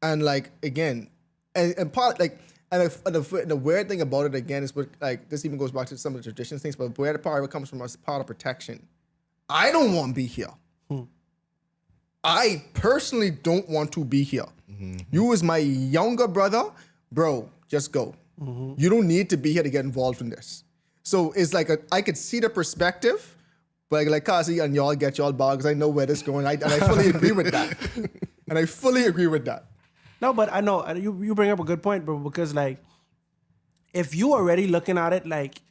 Speaker 3: And, like, again, and part, like, and the weird thing about it, again, is what, like, this even goes back to some of the traditions things, but where the part of it comes from is part of protection. I don't want to be here. I personally don't want to be here. You as my younger brother, bro, just go. You don't need to be here to get involved in this. So it's like I could see the perspective, but like Kazi and y'all get y'all ball because I know where this is going. And I fully agree with that. And I fully agree with that.
Speaker 1: No, but I know you bring up a good point, bro, because like if you already looking at it like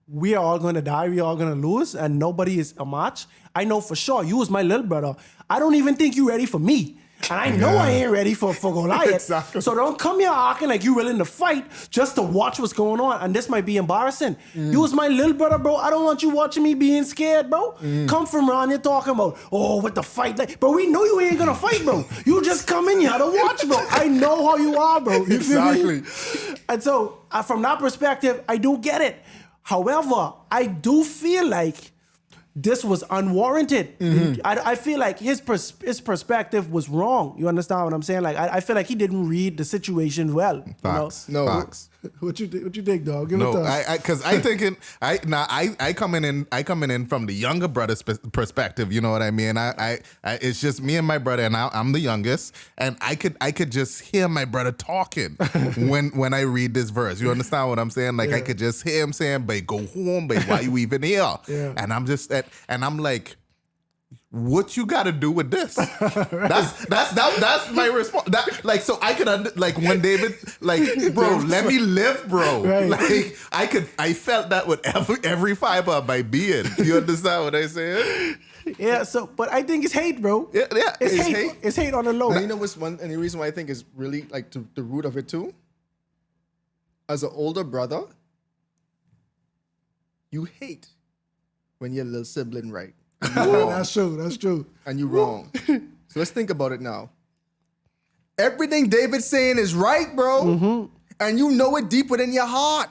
Speaker 1: we are all gonna die, we are all gonna lose, and nobody is a match, I know for sure you was my little brother. I don't even think you ready for me. And I know I ain't ready for Goliath.
Speaker 3: Exactly.
Speaker 1: So don't come here acting like you willing to fight just to watch what's going on. And this might be embarrassing. You was my little brother, bro. I don't want you watching me being scared, bro. Come from around here talking about, what the fight like. Bro, we know you ain't gonna fight, bro. You just come in here to watch, bro. I know how you are, bro. You feel me? And so from that perspective, I do get it. However, I do feel like this was unwarranted. I feel like his perspective was wrong. You understand what I'm saying? Like I feel like he didn't read the situation well.
Speaker 5: Facts.
Speaker 1: You know?
Speaker 3: No.
Speaker 5: Facts.
Speaker 1: What you think, dog? Give it
Speaker 5: No,
Speaker 1: to us.
Speaker 5: because I coming in from the younger brother's perspective. You know what I mean? I it's just me and my brother, and I'm the youngest, and I could just hear my brother talking when I read this verse. You understand what I'm saying? Like I could just hear him saying, "But go home, but why you even here?"
Speaker 1: Yeah.
Speaker 5: And I'm like, what you got to do with this? That's my response. So I could when David bro, let me live, bro.
Speaker 1: Right.
Speaker 5: I felt that with every fiber of my being. You understand what I said?
Speaker 1: Yeah. So, but I think it's hate, bro.
Speaker 5: Yeah.
Speaker 1: It's hate. It's hate on the low.
Speaker 3: And you know what's and the reason why I think is really like the root of it too? As an older brother, you hate when your little sibling right.
Speaker 1: That's true. That's true.
Speaker 3: And you're wrong. So let's think about it now. Everything David's saying is right, bro. And you know it deep within your heart.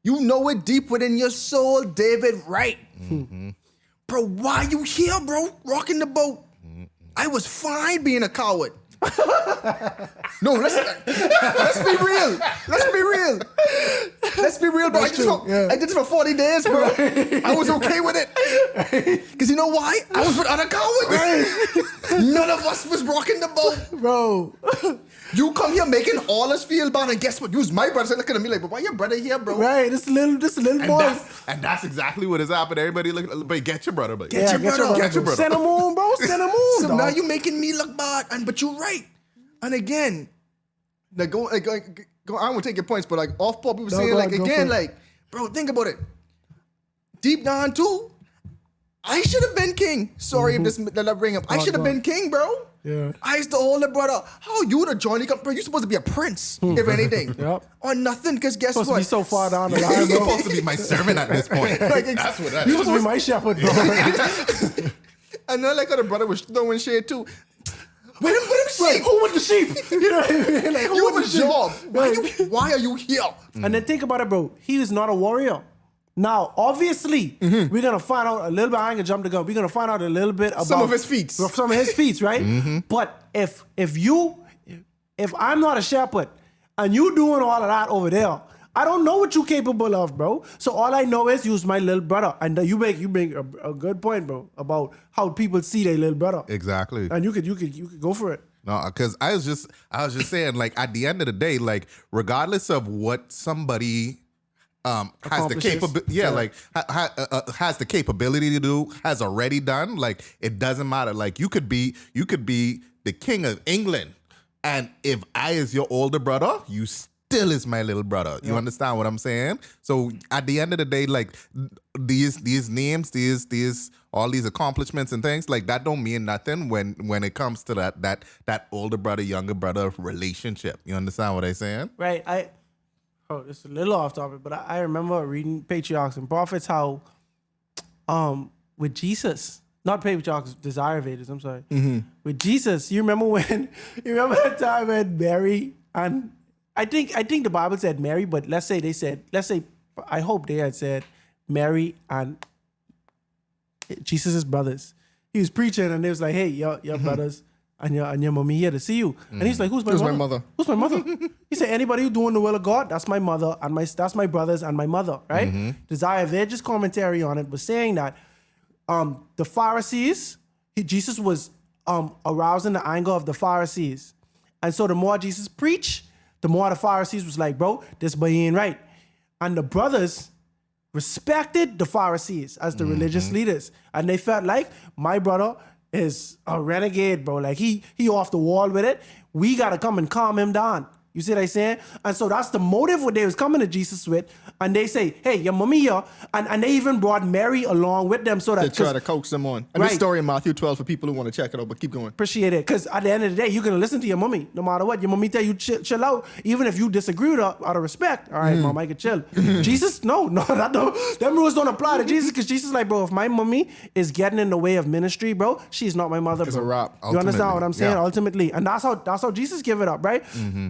Speaker 3: You know it deep within your soul, David, right? Bro, why you here, bro? Rocking the boat. I was fine being a coward. No, let's be real. Let's be real. Let's be real, bro. I did this for 40 days, bro. I was okay with it. Because you know why? I was with other cowards. None of us was rocking the boat.
Speaker 1: Bro.
Speaker 3: You come here making all us feel bad, and guess what? You was my brother. So looking at me like, but why your brother here, bro?
Speaker 1: Right, this little boy.
Speaker 5: And that's exactly what is happening. Everybody look, but get your brother, but
Speaker 3: Get your brother.
Speaker 1: Send him on, bro. Send him on,
Speaker 3: So
Speaker 1: dog.
Speaker 3: now you making me look bad, but you're right. And again, I won't take your points, but like off pop, we were saying like again, like, bro, think about it. Deep down too, I should have been king. Sorry if this that I bring up. I should have been king, bro.
Speaker 1: Yeah.
Speaker 3: I used to hold the brother. How you the Johnny come, bro? You supposed to be a prince, if anything.
Speaker 1: Yep.
Speaker 3: Or nothing, because guess
Speaker 1: Supposed
Speaker 3: what?
Speaker 1: to be so far down the line,
Speaker 5: You're
Speaker 1: bro.
Speaker 5: supposed to be my servant at this point. That's what that
Speaker 1: You
Speaker 5: is.
Speaker 1: supposed to be my shepherd, bro.
Speaker 3: And then like how the brother was throwing shit too. Where them
Speaker 1: Right,
Speaker 3: sheep?
Speaker 1: who with the sheep? You know what I mean? Like, who
Speaker 3: You
Speaker 1: with
Speaker 3: have
Speaker 1: the
Speaker 3: a
Speaker 1: sheep?
Speaker 3: job. Why are you here?
Speaker 1: And then think about it, bro. He was not a warrior. Now, obviously, we're gonna find out a little bit. I ain't gonna jump the gun. We're gonna find out a little bit about
Speaker 3: Some of his feats.
Speaker 1: Some of his feats, right? But if I'm not a shepherd and you doing all of that over there, I don't know what you're capable of, bro. So all I know is you's my little brother, and you bring a good point, bro, about how people see their little brother.
Speaker 5: Exactly.
Speaker 1: And you could go for it.
Speaker 5: No, because I was just saying, like, at the end of the day, like, regardless of what somebody has the capability, has the capability to do, has already done, like, it doesn't matter. Like, you could be the king of England, and if I is your older brother, you still is my little brother. You understand what I'm saying? So at the end of the day, like, these names, these all these accomplishments and things, like, that don't mean nothing when it comes to that older brother, younger brother relationship. You understand what I'm saying?
Speaker 1: Right. It's a little off topic, but I remember reading Patriarchs and Prophets how, with Jesus, not Patriarchs, Desire Vaders, I'm sorry. With Jesus, you remember that time when Mary and I think the Bible said Mary, but let's say I hope they had said Mary and Jesus' brothers. He was preaching and they was like, hey, your brothers and your mommy here to see you. And he's like, who's my mother? Who's my mother? He said, anybody who doing the will of God, that's my mother and that's my brothers and my mother, right? Desire Vader's commentary on it was saying that the Pharisees, Jesus was arousing the anger of the Pharisees. And so the more Jesus preached, the more the Pharisees was like, bro, this boy ain't right. And the brothers respected the Pharisees as the religious leaders. And they felt like, my brother is a renegade, bro. Like he off the wall with it. We got to come and calm him down. You see what I'm saying? And so that's the motive what they was coming to Jesus with. And they say, hey, your mommy here. And they even brought Mary along with them so that...
Speaker 3: They try to coax them on. And
Speaker 1: Right.
Speaker 3: this story in Matthew 12 for people who want to check it out, but keep going.
Speaker 1: Appreciate it. Because at the end of the day, you're going to listen to your mommy no matter what. Your mommy tell you chill out. Even if you disagree with her out of respect. All right, mom, I can chill. Jesus, no, them rules don't apply to Jesus because Jesus like, bro, if my mommy is getting in the way of ministry, bro, she's not my mother,
Speaker 3: It's
Speaker 1: bro.
Speaker 3: a wrap.
Speaker 1: You understand what I'm saying?
Speaker 5: Yeah.
Speaker 1: Ultimately. And that's how Jesus give it up, right?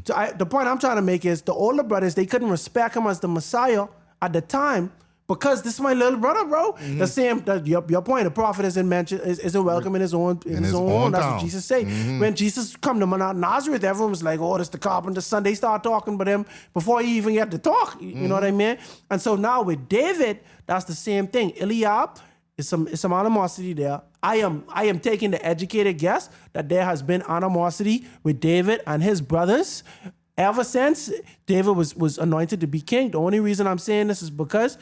Speaker 1: So the point I'm trying to make is the older brothers, they couldn't respect him as the Messiah at the time because this is my little brother, bro. The same, your point, the prophet isn't mentioned, isn't welcome in his own home. That's what
Speaker 5: town.
Speaker 1: Jesus say. When Jesus come to Nazareth, everyone was like, oh, this the carpenter's son. They start talking about him before he even get to talk. You know what I mean? And so now with David, that's the same thing. Eliab, is some animosity there. I am taking the educated guess that there has been animosity with David and his brothers ever since David was anointed to be king. The only reason I'm saying this is because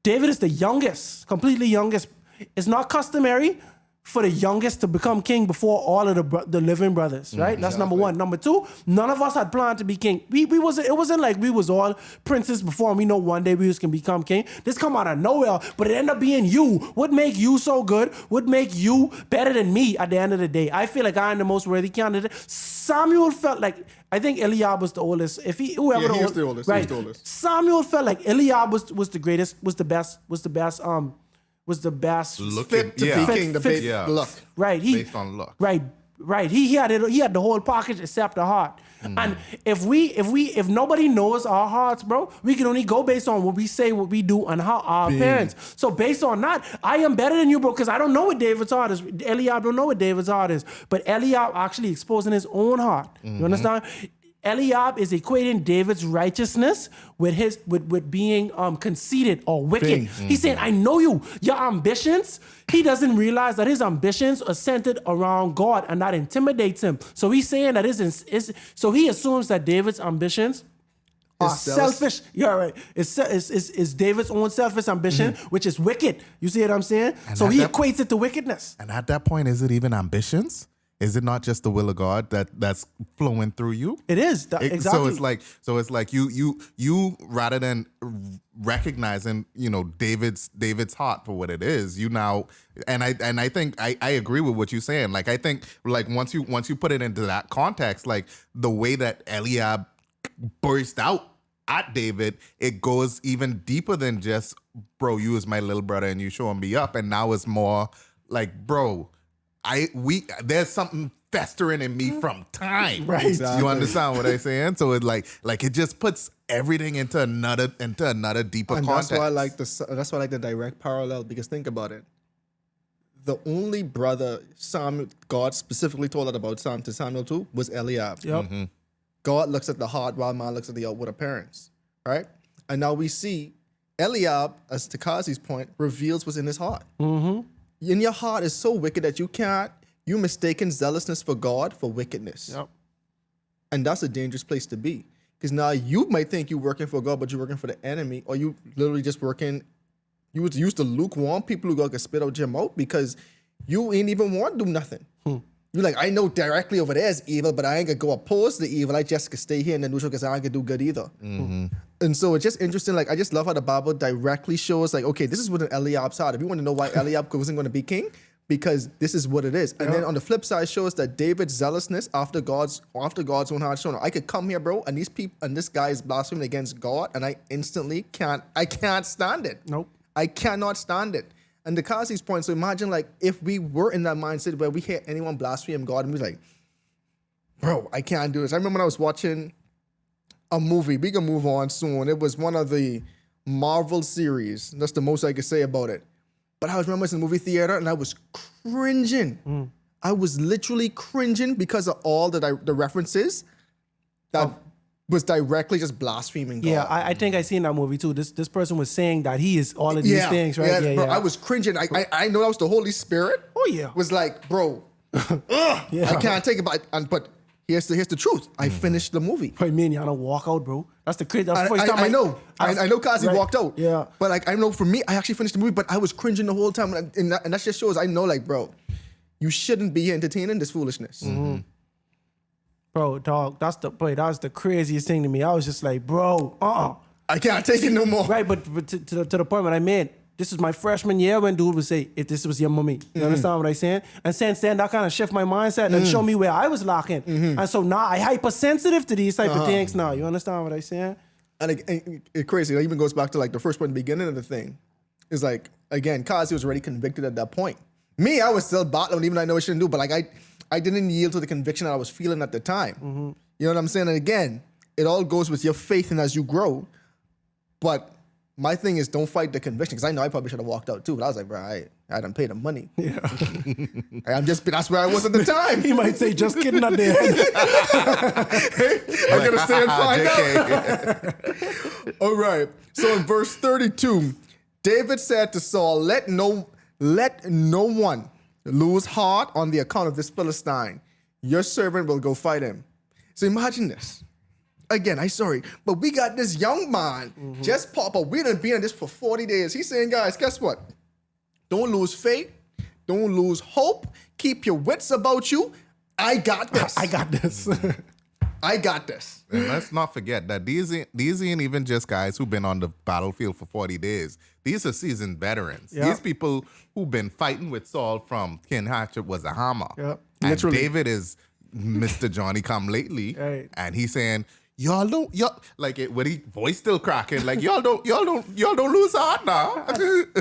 Speaker 1: David is the youngest, completely youngest. It's not customary for the youngest to become king before all of the living brothers, right? That's number one. Number two, none of us had planned to be king. It wasn't like we was all princes before and we know one day we was can become king. This come out of nowhere, but it ended up being you. What make you so good? What make you better than me at the end of the day? I feel like I am the most worthy candidate. Samuel felt like, I think Eliab was the oldest. If he, whoever
Speaker 3: Yeah, he
Speaker 1: the
Speaker 3: was the oldest.
Speaker 1: Right.
Speaker 3: He was the oldest.
Speaker 1: Samuel felt like Eliab was the greatest, was the best
Speaker 5: Looking,
Speaker 3: Fit to
Speaker 5: yeah.
Speaker 3: be king, the big
Speaker 5: Yeah.
Speaker 3: luck.
Speaker 1: Right.
Speaker 5: Based on luck.
Speaker 1: Right. He had it. He had the whole package except the heart. And if nobody knows our hearts, bro, we can only go based on what we say, what we do, and how our parents. So based on that, I am better than you, bro, because I don't know what David's heart is. Eliab don't know what David's heart is. But Eliab actually exposing his own heart. You understand? Eliab is equating David's righteousness with being conceited or wicked. He's saying, I know you, your ambitions. He doesn't realize that his ambitions are centered around God and that intimidates him. So he's saying that so he assumes that David's ambitions are selfish. Yeah, right. It's David's own selfish ambition, which is wicked. You see what I'm saying? So he equates it to wickedness.
Speaker 5: And at that point, is it even ambitions? Is it not just the will of God that's flowing through you?
Speaker 1: It is. Exactly.
Speaker 5: So it's like you rather than recognizing, David's heart for what it is, you now, and I think I agree with what you're saying. Like I think like once you put it into that context, like the way that Eliab burst out at David, it goes even deeper than just, bro, you is my little brother and you showing me up, and now it's more like, bro, there's something festering in me from time.
Speaker 1: Right.
Speaker 3: Exactly.
Speaker 5: You understand what I'm saying? So it like it just puts everything into another deeper
Speaker 3: And
Speaker 5: context.
Speaker 3: that's why I like the direct parallel, because think about it. The only brother God specifically told that about to Samuel too was Eliab.
Speaker 1: Yep.
Speaker 3: God looks at the heart while man looks at the outward appearance, right? And now we see Eliab, as to Kazi's point, reveals what's in his heart. In your heart is so wicked that you mistaken zealousness for God for wickedness.
Speaker 1: Yep.
Speaker 3: And that's a dangerous place to be. Because now you might think you're working for God, but you're working for the enemy, or you literally just working, you was used to lukewarm people who God can spit out your mouth because you ain't even want to do nothing. You're like, I know directly over there is evil, but I ain't gonna go oppose the evil. I just can stay here and then neutral because I ain't gonna do good either. And so it's just interesting. Like, I just love how the Bible directly shows, like, okay, this is what an Eliab's heart. If you want to know why Eliab wasn't going to be king, because this is what it is. And then on the flip side shows that David's zealousness after God's own heart shown. I could come here, bro, and these people and this guy is blaspheming against God, and I instantly can't stand it.
Speaker 1: Nope.
Speaker 3: I cannot stand it. And to Kazi's point, so imagine like if we were in that mindset where we hear anyone blaspheme God and we're like, bro, I can't do this. I remember when I was watching a movie, we can move on soon. It was one of the Marvel series. That's the most I could say about it. But I remember it's in the movie theater and I was cringing. I was literally cringing because of all the references that was directly just blaspheming God.
Speaker 1: Yeah, I think I seen that movie too. This person was saying that he is all of these things, right?
Speaker 3: Yeah, bro, I was cringing. I know that was the Holy Spirit.
Speaker 1: Oh, yeah.
Speaker 3: Was like, bro, I can't take it, but here's the truth. I finished the movie.
Speaker 1: Wait, me and y'all don't walk out, bro. That's the crazy. That's the first time
Speaker 3: I know. I know Kazi
Speaker 1: right,
Speaker 3: walked out.
Speaker 1: Yeah.
Speaker 3: But like, I know for me, I actually finished the movie, but I was cringing the whole time. And that just shows, I know, like, bro, you shouldn't be entertaining this foolishness.
Speaker 1: Mm-hmm. Bro, dog, that's the craziest thing to me. I was just like, bro,
Speaker 3: I can't take it no more.
Speaker 1: Right, but to the point when I made, this is my freshman year when dude would say, if this was your mommy. You understand what I'm saying? And since then, that kind of shift my mindset and show me where I was lacking. And so now I hypersensitive to these type of things now. You understand what I'm saying?
Speaker 3: And it's crazy. It even goes back to like the first point in the beginning of the thing. It's like, again, Kazi was already convicted at that point. Me, I was still battling, even though I know I shouldn't do, but like I didn't yield to the conviction that I was feeling at the time. You know what I'm saying? And again, it all goes with your faith and as you grow. But my thing is, don't fight the conviction, because I know I probably should have walked out too. But I was like, bro, I done paid the money. Yeah. That's where I was at the time.
Speaker 1: He might say, just kidding out there.
Speaker 3: I'm gonna stay and find out. All right. So in verse 32, David said to Saul, let no one lose heart on the account of this Philistine. Your servant will go fight him. So imagine this. Again, I'm sorry, but we got this young man just pop up. We done been in this for 40 days. He's saying, guys, guess what? Don't lose faith. Don't lose hope. Keep your wits about you. I got this.
Speaker 1: I got this.
Speaker 3: I got this.
Speaker 5: And let's not forget that these ain't even just guys who've been on the battlefield for 40 days. These are seasoned veterans.
Speaker 1: Yep.
Speaker 5: These people who've been fighting with Saul from King Hatchet was a hammer.
Speaker 1: Yep.
Speaker 5: And
Speaker 3: Literally.
Speaker 5: David is Mr. Johnny come lately.
Speaker 1: Right.
Speaker 5: And he's saying, y'all like it when he voice still cracking, like y'all don't lose heart now.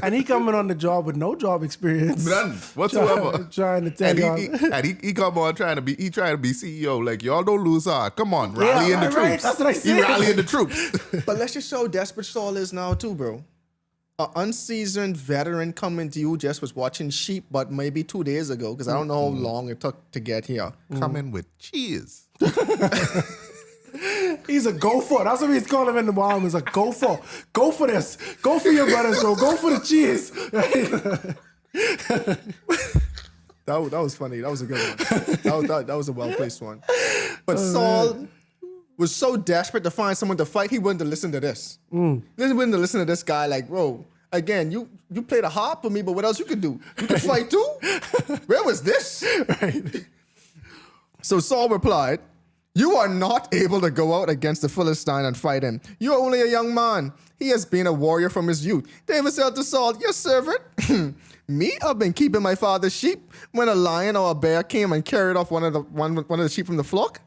Speaker 1: And he coming on the job with no job experience.
Speaker 5: None whatsoever.
Speaker 1: Trying to tell y'all.
Speaker 5: He come on trying to be CEO. Like, y'all don't lose heart. Come on, rallying the troops.
Speaker 1: Right, that's what I said.
Speaker 5: He rallying the troops.
Speaker 3: But let's just show how desperate Saul is now too, bro. An unseasoned veteran coming to you just was watching sheep, but maybe 2 days ago, because I don't know how long it took to get here.
Speaker 5: Coming with cheese.
Speaker 1: He's a gopher. That's what he's calling him in the bottom. He's a gopher. Go for this. Go for your brothers, bro. Go for the cheese.
Speaker 3: That was funny. That was a good one. That was a well-placed one. But Saul was so desperate to find someone to fight, he wouldn't listen to this. He wouldn't listen to this guy like, bro, again, you played a harp for me, but what else you could do? You could fight too? Where was this?
Speaker 1: Right.
Speaker 3: So Saul replied, you are not able to go out against the Philistine and fight him. You are only a young man. He has been a warrior from his youth. David said to Saul, your servant, me, I've been keeping my father's sheep. When a lion or a bear came and carried off one of the sheep from the flock,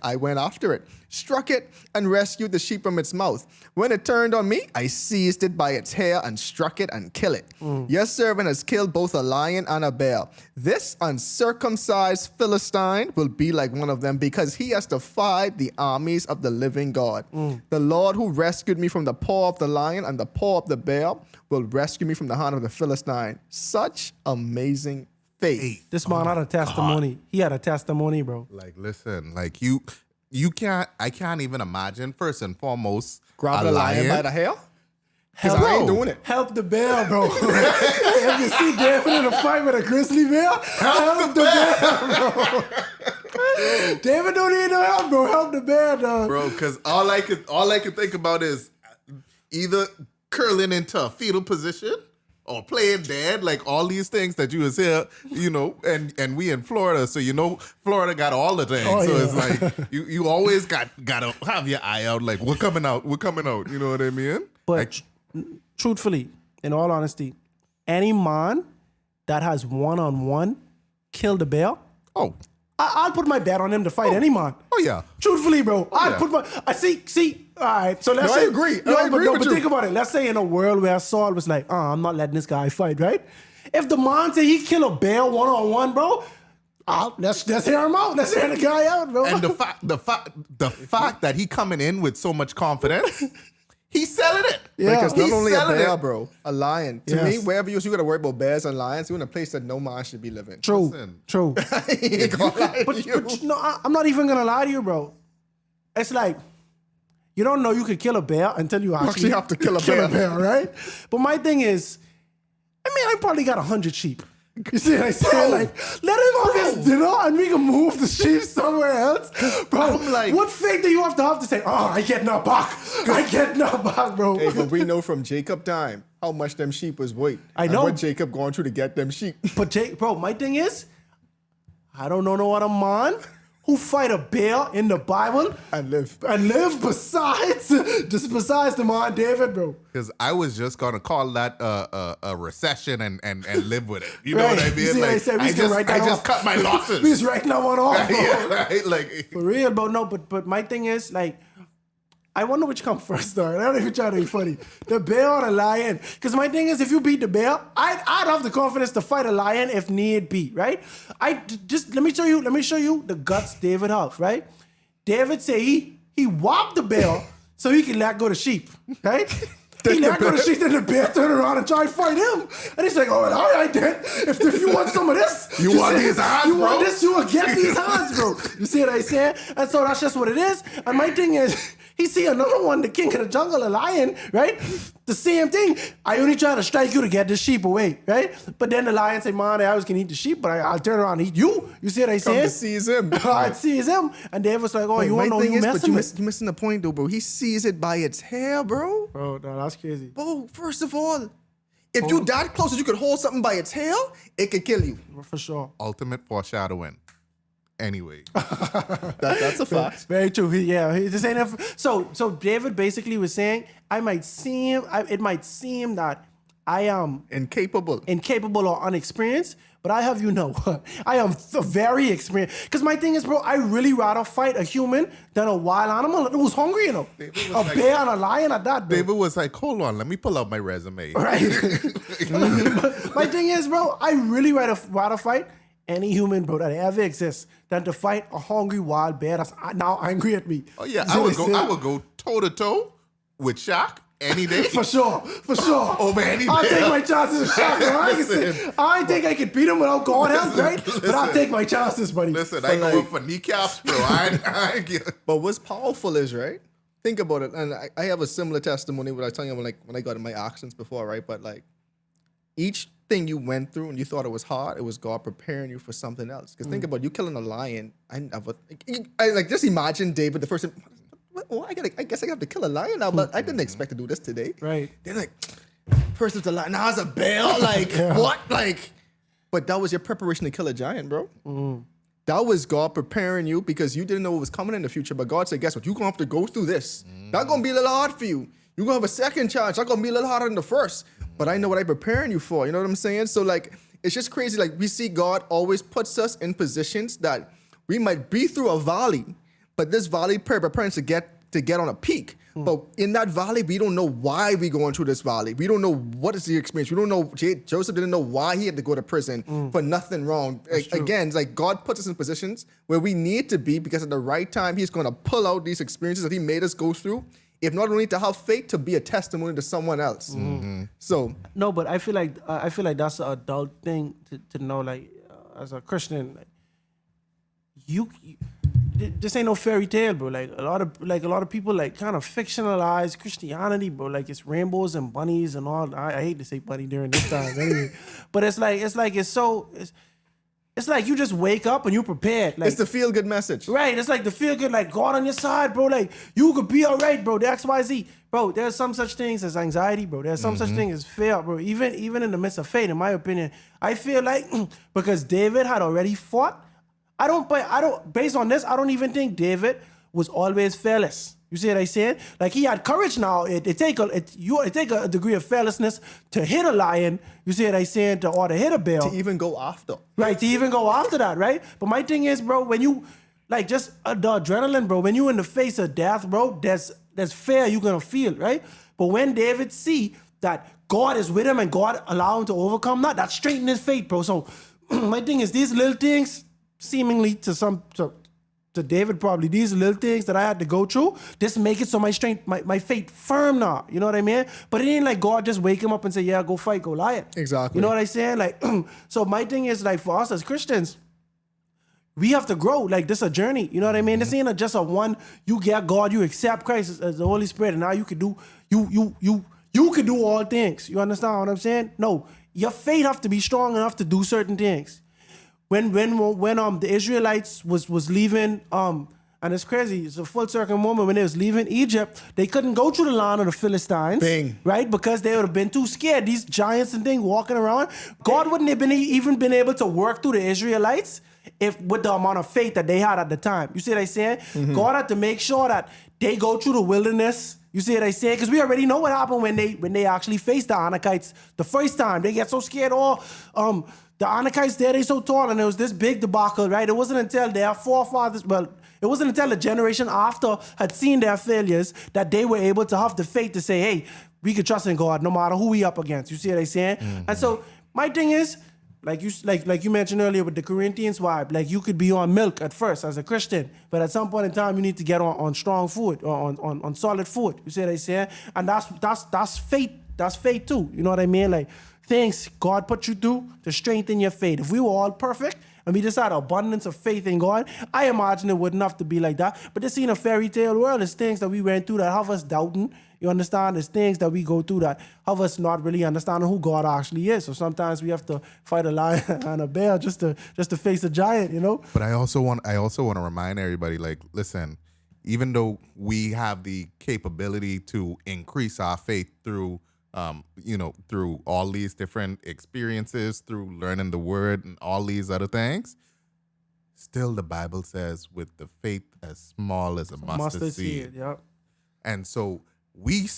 Speaker 3: I went after it, struck it, and rescued the sheep from its mouth. When it turned on me, I seized it by its hair and struck it and killed it. Your servant has killed both a lion and a bear. This uncircumcised Philistine will be like one of them because he has defied the armies of the living God. The Lord who rescued me from the paw of the lion and the paw of the bear will rescue me from the hand of the Philistine. Such amazing faith.
Speaker 1: This man had a testimony. God. He had a testimony, bro.
Speaker 5: Like, listen, like I can't even imagine, first and foremost,
Speaker 3: grab a lion by the hair?
Speaker 1: Help,
Speaker 3: I ain't doing it.
Speaker 1: Help the bear, bro. If you see David in a fight with a grizzly bear, help the bear, bro. David don't need no help, bro. Help the bear, dog.
Speaker 5: Bro, because all I could think about is either curling into a fetal position or playing dead, like all these things that you was here, you know, and we in Florida, so you know Florida got all the things.
Speaker 1: Oh,
Speaker 5: so
Speaker 1: yeah.
Speaker 5: it's like you always gotta have your eye out, like we're coming out, you know what I mean?
Speaker 1: But truthfully, in all honesty, any man that has one-on-one killed a bear, I'll put my bet on him to fight any man.
Speaker 5: Oh yeah.
Speaker 1: Truthfully, bro. I see. All right. So let's say.
Speaker 3: I agree.
Speaker 1: But think about it. Let's say in a world where Saul was like, I'm not letting this guy fight, right? If the man say he kill a bear one-on-one, bro, let's hear him out. Let's hear the guy out, bro.
Speaker 5: And the fact that he coming in with so much confidence, he's selling it.
Speaker 3: Yeah. Because not
Speaker 5: He's
Speaker 3: only a
Speaker 5: selling
Speaker 3: bear,
Speaker 5: it.
Speaker 3: bro, a lion. To me, wherever you gotta worry about bears and lions, you're in a place that no man should be living.
Speaker 1: True.
Speaker 3: But
Speaker 1: I'm not even gonna lie to you, bro. It's like you don't know you could kill a bear until you actually
Speaker 3: have to kill a bear,
Speaker 1: right? But my thing is, I probably got 100 sheep. You see what I'm saying? Like, let him have his you know, and we can move the sheep somewhere else. Bro,
Speaker 5: I'm like-
Speaker 1: what faith do you have to say, oh, I get no back. I get no back, bro.
Speaker 3: Hey, but we know from Jacob time how much them sheep was weight.
Speaker 1: I
Speaker 3: and
Speaker 1: know.
Speaker 3: what Jacob going through to get them sheep.
Speaker 1: But bro, my thing is, I don't know no other man who fight a bear in the Bible
Speaker 3: And live.
Speaker 1: besides the man David, bro.
Speaker 5: Because I was just gonna call that a recession and live with it. You know what I
Speaker 1: You
Speaker 5: mean?
Speaker 1: see what I
Speaker 5: Like,
Speaker 1: said? We
Speaker 5: I
Speaker 1: just write that
Speaker 5: just
Speaker 1: off.
Speaker 5: cut my losses.
Speaker 1: We just writing that one off, bro.
Speaker 5: Yeah, right? Like,
Speaker 1: For real, bro. No, but my thing is, like, I wonder which come first, though. I don't even try to be funny. The bear or the lion? Because my thing is, if you beat the bear, I'd have the confidence to fight a lion if need be, right? Let me show you the guts David have, right? David say he whopped the bear so he can let go the sheep, right? He let go the sheep, then the bear turn around and try to fight him. And he's like, oh, all right then. If you want some of this,
Speaker 5: You want these hands,
Speaker 1: you
Speaker 5: bro?
Speaker 1: want this, you will get these hands, bro. You see what I said? And so that's just what it is. And my thing is, he see another one, the king of the jungle, a lion, right? The same thing. I only try to strike you to get the sheep away, right? But then the lion say, man, I always can eat the sheep, but I'll turn around and eat you. You see what I
Speaker 3: Come to
Speaker 1: said?
Speaker 3: seize him.
Speaker 1: I'd seize him. And Dave was like, oh, you want to know you messing with?
Speaker 3: you're missing the point though, bro. He sees it by its hair, bro.
Speaker 1: Bro, no, that's crazy.
Speaker 3: Bro, first of all, if you that close that you could hold something by its hair, it could kill you.
Speaker 1: For sure.
Speaker 5: ultimate foreshadowing. Anyway,
Speaker 3: That's a fact.
Speaker 1: Very true. This ain't so David basically was saying, it might seem that I am
Speaker 3: Incapable.
Speaker 1: incapable or unexperienced, but I have you know, I am very experienced. Because my thing is, bro, I really rather fight a human than a wild animal who's hungry, you know. A bear and a lion at that, bro.
Speaker 5: David was like, hold on, let me pull out my resume.
Speaker 1: Right. But my thing is, bro, I really rather fight any human, bro, that ever exists than to fight a hungry wild bear that's now angry at me.
Speaker 5: Oh yeah,
Speaker 1: You see what
Speaker 5: I would go toe to toe with Shaq any day.
Speaker 1: For sure.
Speaker 5: Over any
Speaker 1: I'll
Speaker 5: bear.
Speaker 1: take my chances with Shaq, bro. I think I could beat him without going out, right? But I'll take my chances, buddy.
Speaker 5: Listen, I go for kneecaps, bro. I
Speaker 3: But what's powerful is, right? Think about it. And I have a similar testimony what I was telling you when I got in my actions before, right? But like each thing you went through and you thought it was hard, it was God preparing you for something else. Because think about you killing a lion. I like just imagine David the first time. Well, I guess I have to kill a lion now, but I didn't expect to do this today.
Speaker 1: Right.
Speaker 3: They're like, first it's a lion, now it's a bear. Like what? Like, but that was your preparation to kill a giant, bro. That was God preparing you because you didn't know what was coming in the future. But God said, guess what? You're going to have to go through this. That's going to be a little hard for you. You're going to have a second chance. That's going to be a little harder than the first. But I know what I'm preparing you for. You know what I'm saying? So like, it's just crazy. Like we see God always puts us in positions that we might be through a valley, but this valley preparing us to get on a peak. But in that valley, we don't know why we're going through this valley. We don't know what is the experience. We don't know. Joseph didn't know why he had to go to prison for nothing wrong. Again, it's like God puts us in positions where we need to be because at the right time, he's going to pull out these experiences that he made us go through. If not only to have faith, to be a testimony to someone else. So
Speaker 1: No, but I feel like that's an adult thing to know. Like as a Christian, like, this ain't no fairy tale, bro. Like a lot of people like kind of fictionalize Christianity, bro. Like it's rainbows and bunnies and all. I hate to say bunny during this time, anyway. But it's like you just wake up and you prepared. Like
Speaker 3: it's the feel good message.
Speaker 1: right. It's like the feel good, like God on your side, bro. Like you could be all right, bro. The XYZ, bro. There's some such things as anxiety, bro. There's some such thing as fear, bro. Even in the midst of faith, in my opinion, I feel like because David had already fought. Based on this, I don't even think David was always fearless. You see what I said? Like he had courage now. It take a degree of fearlessness to hit a lion. You see what I said? Or to hit a bear.
Speaker 3: To even go after.
Speaker 1: Right, to even go after that, right? But my thing is, bro, when you, like just the adrenaline, bro, when you in the face of death, bro, there's fear you're going to feel, right? But when David see that God is with him and God allow him to overcome that strengthened his faith, bro. So my thing is these little things, seemingly to David probably, these little things that I had to go through, just make it so my strength, my faith firm now. You know what I mean? But it ain't like God just wake him up and say, yeah, go fight Goliath.
Speaker 3: Exactly.
Speaker 1: You know what I'm saying? Like, so my thing is like for us as Christians, we have to grow. Like this is a journey. You know what I mean? This ain't just a one, you get God, you accept Christ as the Holy Spirit, and now you could do, you could do all things. You understand what I'm saying? No, your faith have to be strong enough to do certain things. when the Israelites was leaving, and it's crazy, it's a full circle moment, when they was leaving Egypt, they couldn't go through the land of the Philistines.
Speaker 3: Bing.
Speaker 1: Right? Because they would have been too scared. These giants and things walking around. God wouldn't have even been able to work through the Israelites if with the amount of faith that they had at the time. You see what I'm saying?
Speaker 3: Mm-hmm.
Speaker 1: God had to make sure that they go through the wilderness. You see what I'm saying? Because we already know what happened when they actually faced the Anakites the first time. They get so scared. The Anakites there, they so tall, and it was this big debacle, right? It wasn't until their forefathers, it wasn't until the generation after had seen their failures that they were able to have the faith to say, hey, we can trust in God no matter who we up against. You see what I'm saying? Mm-hmm. And so my thing is, like you mentioned earlier with the Corinthians vibe, like you could be on milk at first as a Christian, but at some point in time you need to get on strong food or on solid food. You see what I'm saying? And that's faith. That's faith too. You know what I mean? Like things God put you through to strengthen your faith. If we were all perfect and we just had abundance of faith in God, I imagine it wouldn't have to be like that. But this ain't a fairy tale world. There's things that we went through that have us doubting. You understand? There's things that we go through that have us not really understanding who God actually is. So sometimes we have to fight a lion and a bear just to face a giant, you know?
Speaker 5: But I also want to remind everybody, like, listen, even though we have the capability to increase our faith through through all these different experiences, through learning the word and all these other things, still the Bible says with the faith as small as a mustard seed.
Speaker 1: Yep.
Speaker 5: And so we,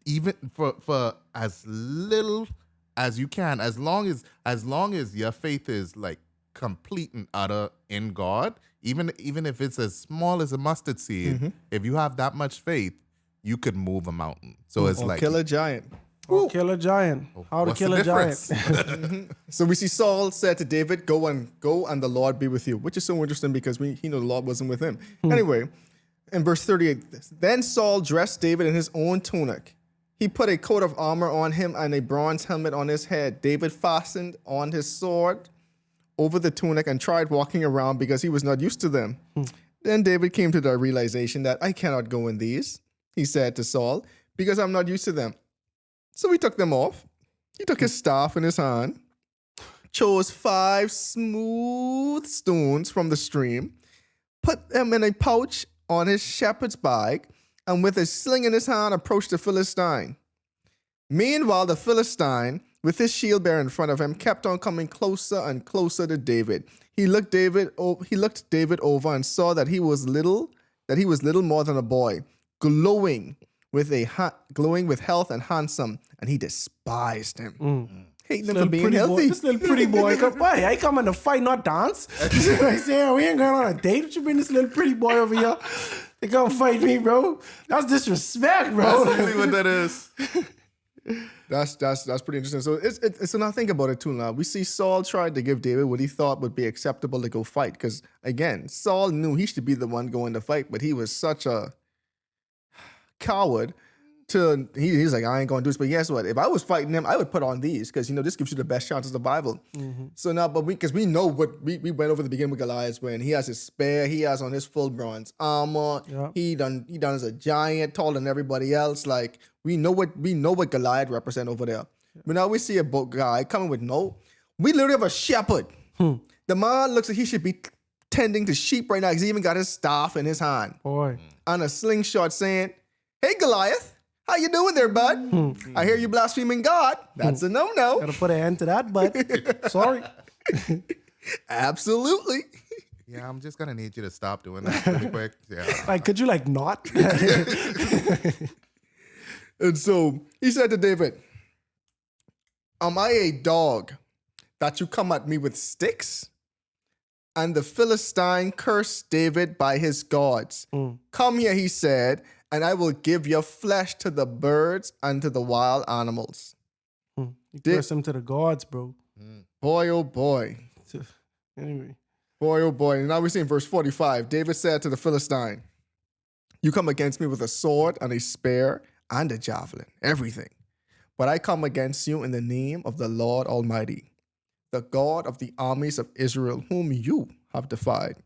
Speaker 5: even for as little as you can, as long as your faith is like complete and utter in God, even if it's as small as a mustard seed, if you have that much faith, you could move a mountain. So it's like
Speaker 3: kill a giant.
Speaker 1: Or kill a giant. How to kill a giant.
Speaker 3: So we see Saul said to David, go and the Lord be with you, which is so interesting because he knew the Lord wasn't with him. Anyway, in verse 38, then Saul dressed David in his own tunic. He put a coat of armor on him and a bronze helmet on his head. David fastened on his sword over the tunic and tried walking around because he was not used to them. Then David came to the realization that I cannot go in these, he said to Saul, because I'm not used to them. So he took them off. He took his staff in his hand, chose 5 smooth stones from the stream, put them in a pouch on his shepherd's bag, and with a sling in his hand approached the Philistine. Meanwhile, the Philistine, with his shield bearer in front of him, kept on coming closer and closer to David. He looked David over and saw that he was little more than a boy, glowing with health and handsome, and he despised him. Hating him for being healthy.
Speaker 1: This little pretty boy, why? I come in to fight, not dance. I say, we ain't going on a date. What you bring this little pretty boy over here? They come fight me, bro. That's disrespect, bro.
Speaker 5: That's really what that is.
Speaker 3: That's pretty interesting. So now think about it too. Now we see Saul tried to give David what he thought would be acceptable to go fight, because again, Saul knew he should be the one going to fight, but he was such a coward. He's like, I ain't gonna do this. But guess what? If I was fighting him, I would put on these, because this gives you the best chance of the Bible. So now, but because we know what we went over the beginning with Goliath, when he has his spear, he has on his full bronze armor. Yep. He done as a giant, taller than everybody else. Like we know what Goliath represent over there. But now we see a guy coming with we literally have a shepherd. The man looks like he should be tending to sheep right now, because he even got his staff in his hand.
Speaker 1: Boy.
Speaker 3: And a slingshot saying, "Hey Goliath, how you doing there, bud? I hear you blaspheming God. That's a no-no."
Speaker 1: Gotta put an end to that, bud. Sorry.
Speaker 3: Absolutely.
Speaker 5: Yeah, I'm just gonna need you to stop doing that really quick. Yeah.
Speaker 1: Like, could you not?
Speaker 3: And so he said to David, "Am I a dog that you come at me with sticks?" And the Philistine cursed David by his gods. "Come here," he said, "and I will give your flesh to the birds and to the wild animals."
Speaker 1: You curse him to the gods, bro.
Speaker 3: Boy, oh boy.
Speaker 1: Anyway.
Speaker 3: Boy, oh boy. And now we see in verse 45, David said to the Philistine, "You come against me with a sword and a spear and a javelin, everything. But I come against you in the name of the Lord Almighty, the God of the armies of Israel, whom you have defied.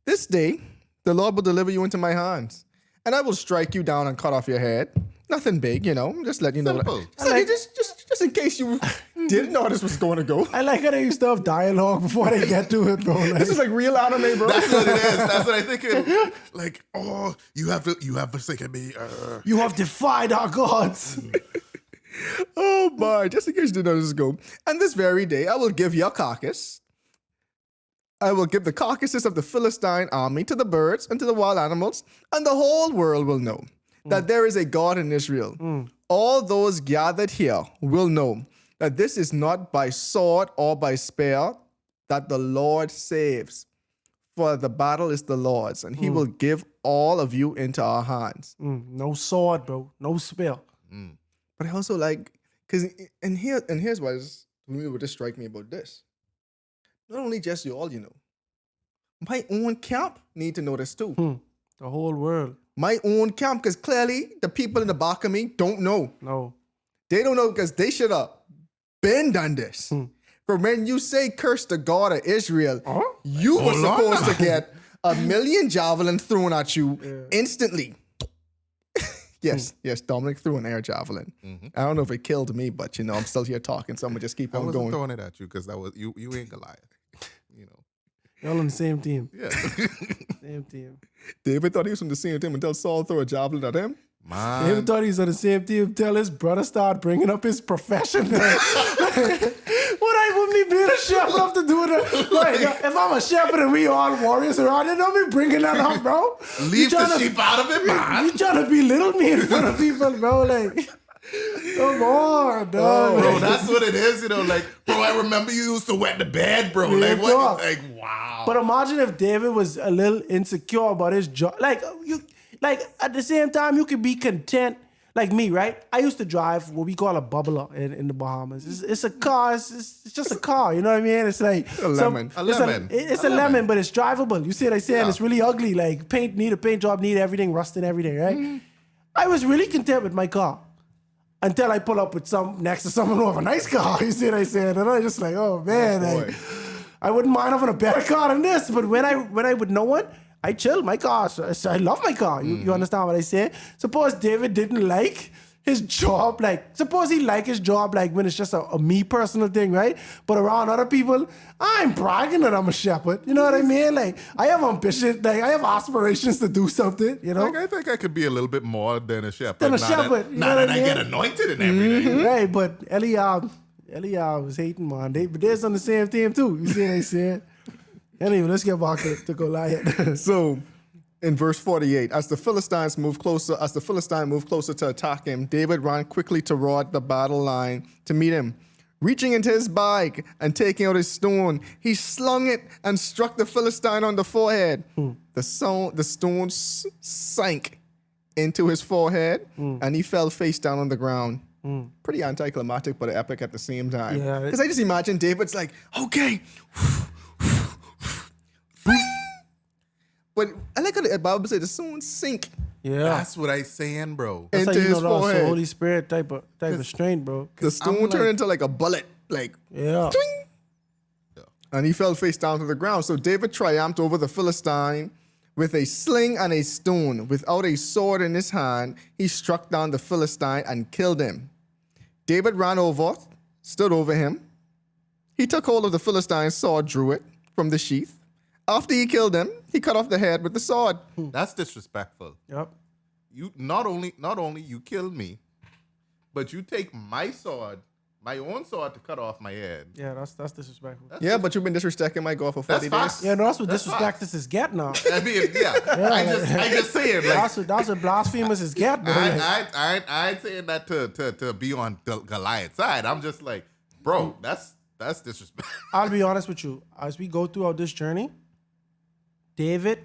Speaker 3: This day, the Lord will deliver you into my hands, and I will strike you down and cut off your head." Nothing big, just letting you know.
Speaker 5: Simple.
Speaker 3: Just in case you didn't know how this was going to go.
Speaker 1: I like how they used to have dialogue before they get to it, bro. Like,
Speaker 3: This is like real anime, bro.
Speaker 5: That's what it is. That's what I think. Like, oh, you have forsaken me.
Speaker 1: you have defied our gods.
Speaker 3: Oh my, just in case you didn't know this is go. And this very day, I will give your carcass. I will give the carcasses of the Philistine army to the birds and to the wild animals, and the whole world will know that there is a God in Israel. All those gathered here will know that this is not by sword or by spear that the Lord saves. For the battle is the Lord's, and he will give all of you into our hands.
Speaker 1: No sword, bro. No spear.
Speaker 3: But I also like, because here's what would just strike me about this. Not only just you all, my own camp need to know this too.
Speaker 1: The whole world.
Speaker 3: My own camp, because clearly the people in the back of me don't know.
Speaker 1: No.
Speaker 3: They don't know because they should have been done this. For when you say curse the God of Israel, you were supposed to get 1,000,000 javelins thrown at you instantly. Yes, Dominic threw an air javelin. I don't know if it killed me, but I'm still here talking, so I'm gonna just keep
Speaker 5: I
Speaker 3: on
Speaker 5: wasn't
Speaker 3: going.
Speaker 5: throwing it at you because that was you ain't Goliath.
Speaker 1: Y'all on the same team.
Speaker 5: Yeah.
Speaker 1: Same team.
Speaker 3: David thought he was on the same team until Saul threw a javelin at him.
Speaker 1: David thought he was on the same team until his brother started bringing up his profession. What I wouldn't be being a shepherd have to do with it? Like, if I'm a shepherd and we all warriors around, then don't be bringing that up, bro.
Speaker 5: Leave the sheep out of it, man.
Speaker 1: You trying to belittle me in front of people, bro? Like, come on, dog.
Speaker 5: Bro, that's what it is, Like, bro, I remember you used to wet the bed, bro.
Speaker 1: Real
Speaker 5: Like, what?
Speaker 1: talk.
Speaker 5: Like, wow.
Speaker 1: But imagine if David was a little insecure about his job. Like at the same time, you could be content. Like me, right? I used to drive what we call a bubbler in the Bahamas. It's a car. It's just a car. You know what I mean? It's like
Speaker 3: A lemon.
Speaker 1: It's a lemon, but it's drivable. You see what I saying? It's really ugly. Like paint job, need everything, rusting everything, right? I was really content with my car. Until I pull up with next to someone who have a nice car. You see what I said? And I just like, oh man, like, I wouldn't mind having a better car than this. But when I would know one, I chill my car. So I love my car. You understand what I say? Suppose David didn't like his job. Like, suppose he liked his job like when it's just a me personal thing, right? But around other people, I'm bragging that I'm a shepherd. You know what I mean? Like, I have ambition. Like, I have aspirations to do something,
Speaker 5: Like, I think I could be a little bit more than a shepherd.
Speaker 1: Than a shepherd, you know
Speaker 5: Now
Speaker 1: what
Speaker 5: that
Speaker 1: I
Speaker 5: I
Speaker 1: mean?
Speaker 5: get anointed and everything.
Speaker 1: Right, but Eliab was hating, man. But they're on the same team too. You see what I said? Anyway, let's get back to Goliath.
Speaker 3: So, in verse 48, as the Philistine moved closer to attack him, David ran quickly toward the battle line to meet him. Reaching into his bag and taking out his stone, he slung it and struck the Philistine on the forehead. The stone sank into his forehead, and he fell face down on the ground. Pretty anticlimactic, but epic at the same time.
Speaker 1: Yeah.
Speaker 3: Because I just imagine David's like, okay. But I like how the Bible says the stone sink
Speaker 1: Yeah.
Speaker 5: That's what I saying, bro.
Speaker 1: That's
Speaker 3: into
Speaker 1: how you
Speaker 3: his
Speaker 1: know that's the
Speaker 3: forehead.
Speaker 1: Holy Spirit type of strength, bro.
Speaker 3: The stone turned into like a bullet, like
Speaker 1: Yeah.
Speaker 3: twing. And he fell face down to the ground. So David triumphed over the Philistine with a sling and a stone. Without a sword in his hand, he struck down the Philistine and killed him. David ran over, stood over him. He took hold of the Philistine's sword, drew it from the sheath. After he killed him, he cut off the head with the sword.
Speaker 5: That's disrespectful.
Speaker 1: Yep.
Speaker 5: You not only you killed me, but you take my sword, my own sword, to cut off my head.
Speaker 1: Yeah, that's disrespectful.
Speaker 3: Yeah, but you've been disrespecting my God for 40
Speaker 5: That's
Speaker 3: days.
Speaker 1: Yeah, no, that's what disrespecters is get now.
Speaker 5: I mean, I just say it like
Speaker 1: That's what blasphemers is get, bro. Like,
Speaker 5: I ain't saying that to be on Goliath's side. I'm just like, bro, that's disrespect.
Speaker 1: I'll be honest with you. As we go throughout this journey, David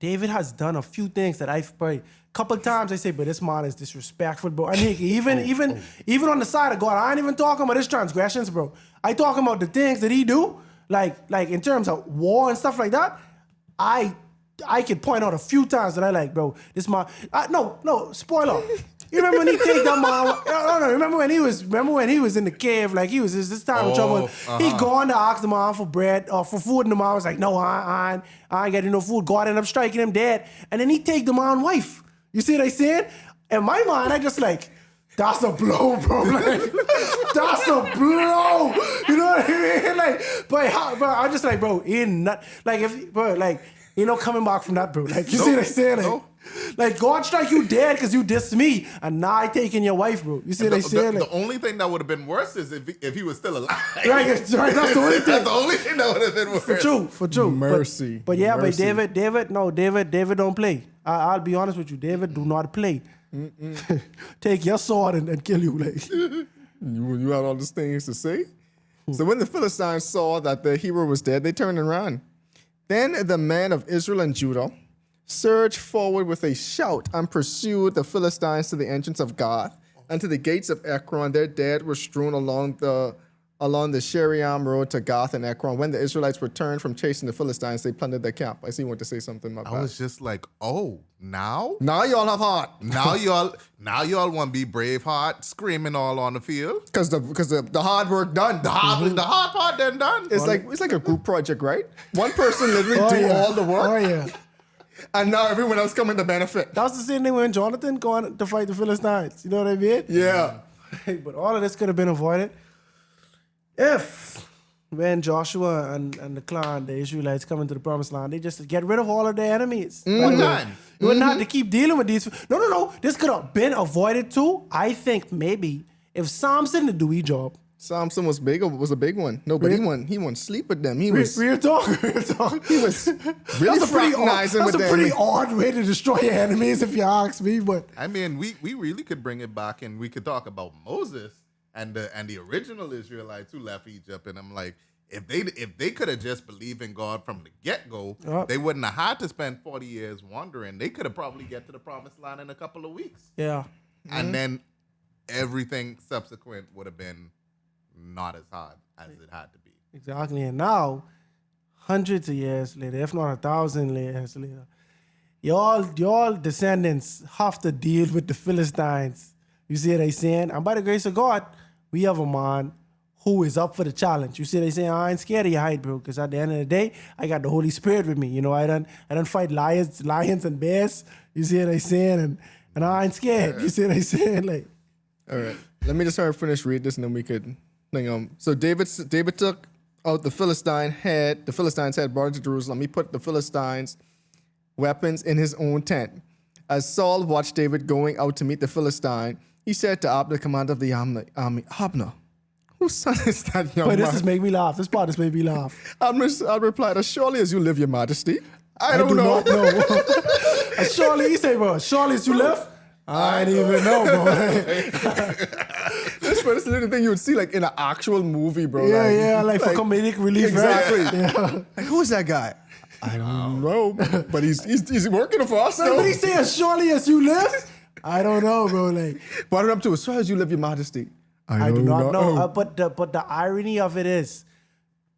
Speaker 1: has done a few things that I've probably couple times I say, but this man is disrespectful, bro. And even on the side of God, I ain't even talking about his transgressions, bro. I talking about the things that he do, like in terms of war and stuff like that. I could point out a few times that I like, bro. This man, no, spoiler. You remember when he take that man? No. Remember when he was in the cave? Like he was this time of trouble. He gone to ask the man for bread or for food, and the man was like, "No, I ain't getting no food." God ended up striking him dead, and then he take the man's wife. You see what I saying? In my mind, I just like, That's a blow, bro. Like, that's a blow. You know what I mean? Like, but I'm just like, bro, ain't not like if bro, like, ain't no coming back from that, bro. Like, you see what I'm saying? Like, like God strike you dead because you dissed me, and now I taking your wife, bro. You see what I'm saying?
Speaker 5: The only thing that would have been worse is if he was still alive.
Speaker 1: Right, that's the only thing.
Speaker 5: That's the only thing that would have been worse.
Speaker 1: For true.
Speaker 4: Mercy.
Speaker 1: But yeah,
Speaker 4: Mercy.
Speaker 1: but David don't play. I'll be honest with you. David do not play. Take your sword and kill you. Like
Speaker 4: You had all these things to say? So when the Philistines saw that their hero was dead, they turned and ran. Then the men of Israel and Judah surged forward with a shout and pursued the Philistines to the entrance of Gath and to the gates of Ekron. Their dead were strewn along the Sheriam road to Gath and Ekron. When the Israelites returned from chasing the Philistines, they plundered their camp. I see you want to say something, my bad.
Speaker 5: I was just like, oh, now
Speaker 4: y'all have heart.
Speaker 5: Now y'all want to be Braveheart screaming all on the field.
Speaker 4: Because the hard work done.
Speaker 5: The hard part then done.
Speaker 4: It's like a group project, right? One person literally do all the work.
Speaker 1: Oh yeah.
Speaker 4: And now everyone else coming to benefit.
Speaker 1: That's the same thing when Jonathan going to fight the Philistines. You know what I mean?
Speaker 4: Yeah.
Speaker 1: But all of this could have been avoided if when Joshua and the clan, the Israelites, come into the promised land, they just get rid of all of their enemies.
Speaker 5: You
Speaker 1: wouldn't have to keep dealing with these. No. This could have been avoided too. I think maybe if Samson didn't do his job.
Speaker 4: Samson was a big one. No, but he won sleep with them. He was
Speaker 1: real talk.
Speaker 4: He was really fraternizing with them.
Speaker 1: That's a pretty odd way to destroy your enemies, if you ask me. But
Speaker 5: I mean, we really could bring it back and we could talk about Moses and the original Israelites who left Egypt. And I'm like, if they could have just believed in God from the get-go, they wouldn't have had to spend 40 years wandering. They could have probably get to the promised land in a couple of weeks.
Speaker 1: Yeah.
Speaker 5: And then everything subsequent would have been not as hard as it had to be.
Speaker 1: Exactly. And now, hundreds of years later, if not 1,000 years later, y'all descendants have to deal with the Philistines. You see what I'm saying? And by the grace of God, we have a man who is up for the challenge. You see what I'm saying? I ain't scared of your height, bro, because at the end of the day, I got the Holy Spirit with me. You know, I done fight lions and bears. You see what I'm saying? And I ain't scared. You see what I'm saying? Like,
Speaker 4: all right. Let me just finish read this and then we could so David took out the Philistine's head, brought it to Jerusalem. He put the Philistines' weapons in his own tent. As Saul watched David going out to meet the Philistine, he said to Abner, commander of the army, Abner, whose son is that young man?
Speaker 1: This just made me laugh. This part just made me laugh.
Speaker 4: Abner replied, as surely as you live, your majesty. I do
Speaker 1: not know. As surely, he said, bro, surely as you live? I didn't even know, bro.
Speaker 4: That's the little thing you would see like in an actual movie, bro.
Speaker 1: Like for comedic relief.
Speaker 4: Exactly.
Speaker 1: Right? Yeah.
Speaker 4: Like, who is that guy? I don't know, but he's working for us.
Speaker 1: Like, what he say? As surely as you live? I don't know, bro. Like,
Speaker 4: brought it up to as surely as you live, your majesty.
Speaker 1: I do not know. But the irony of it is,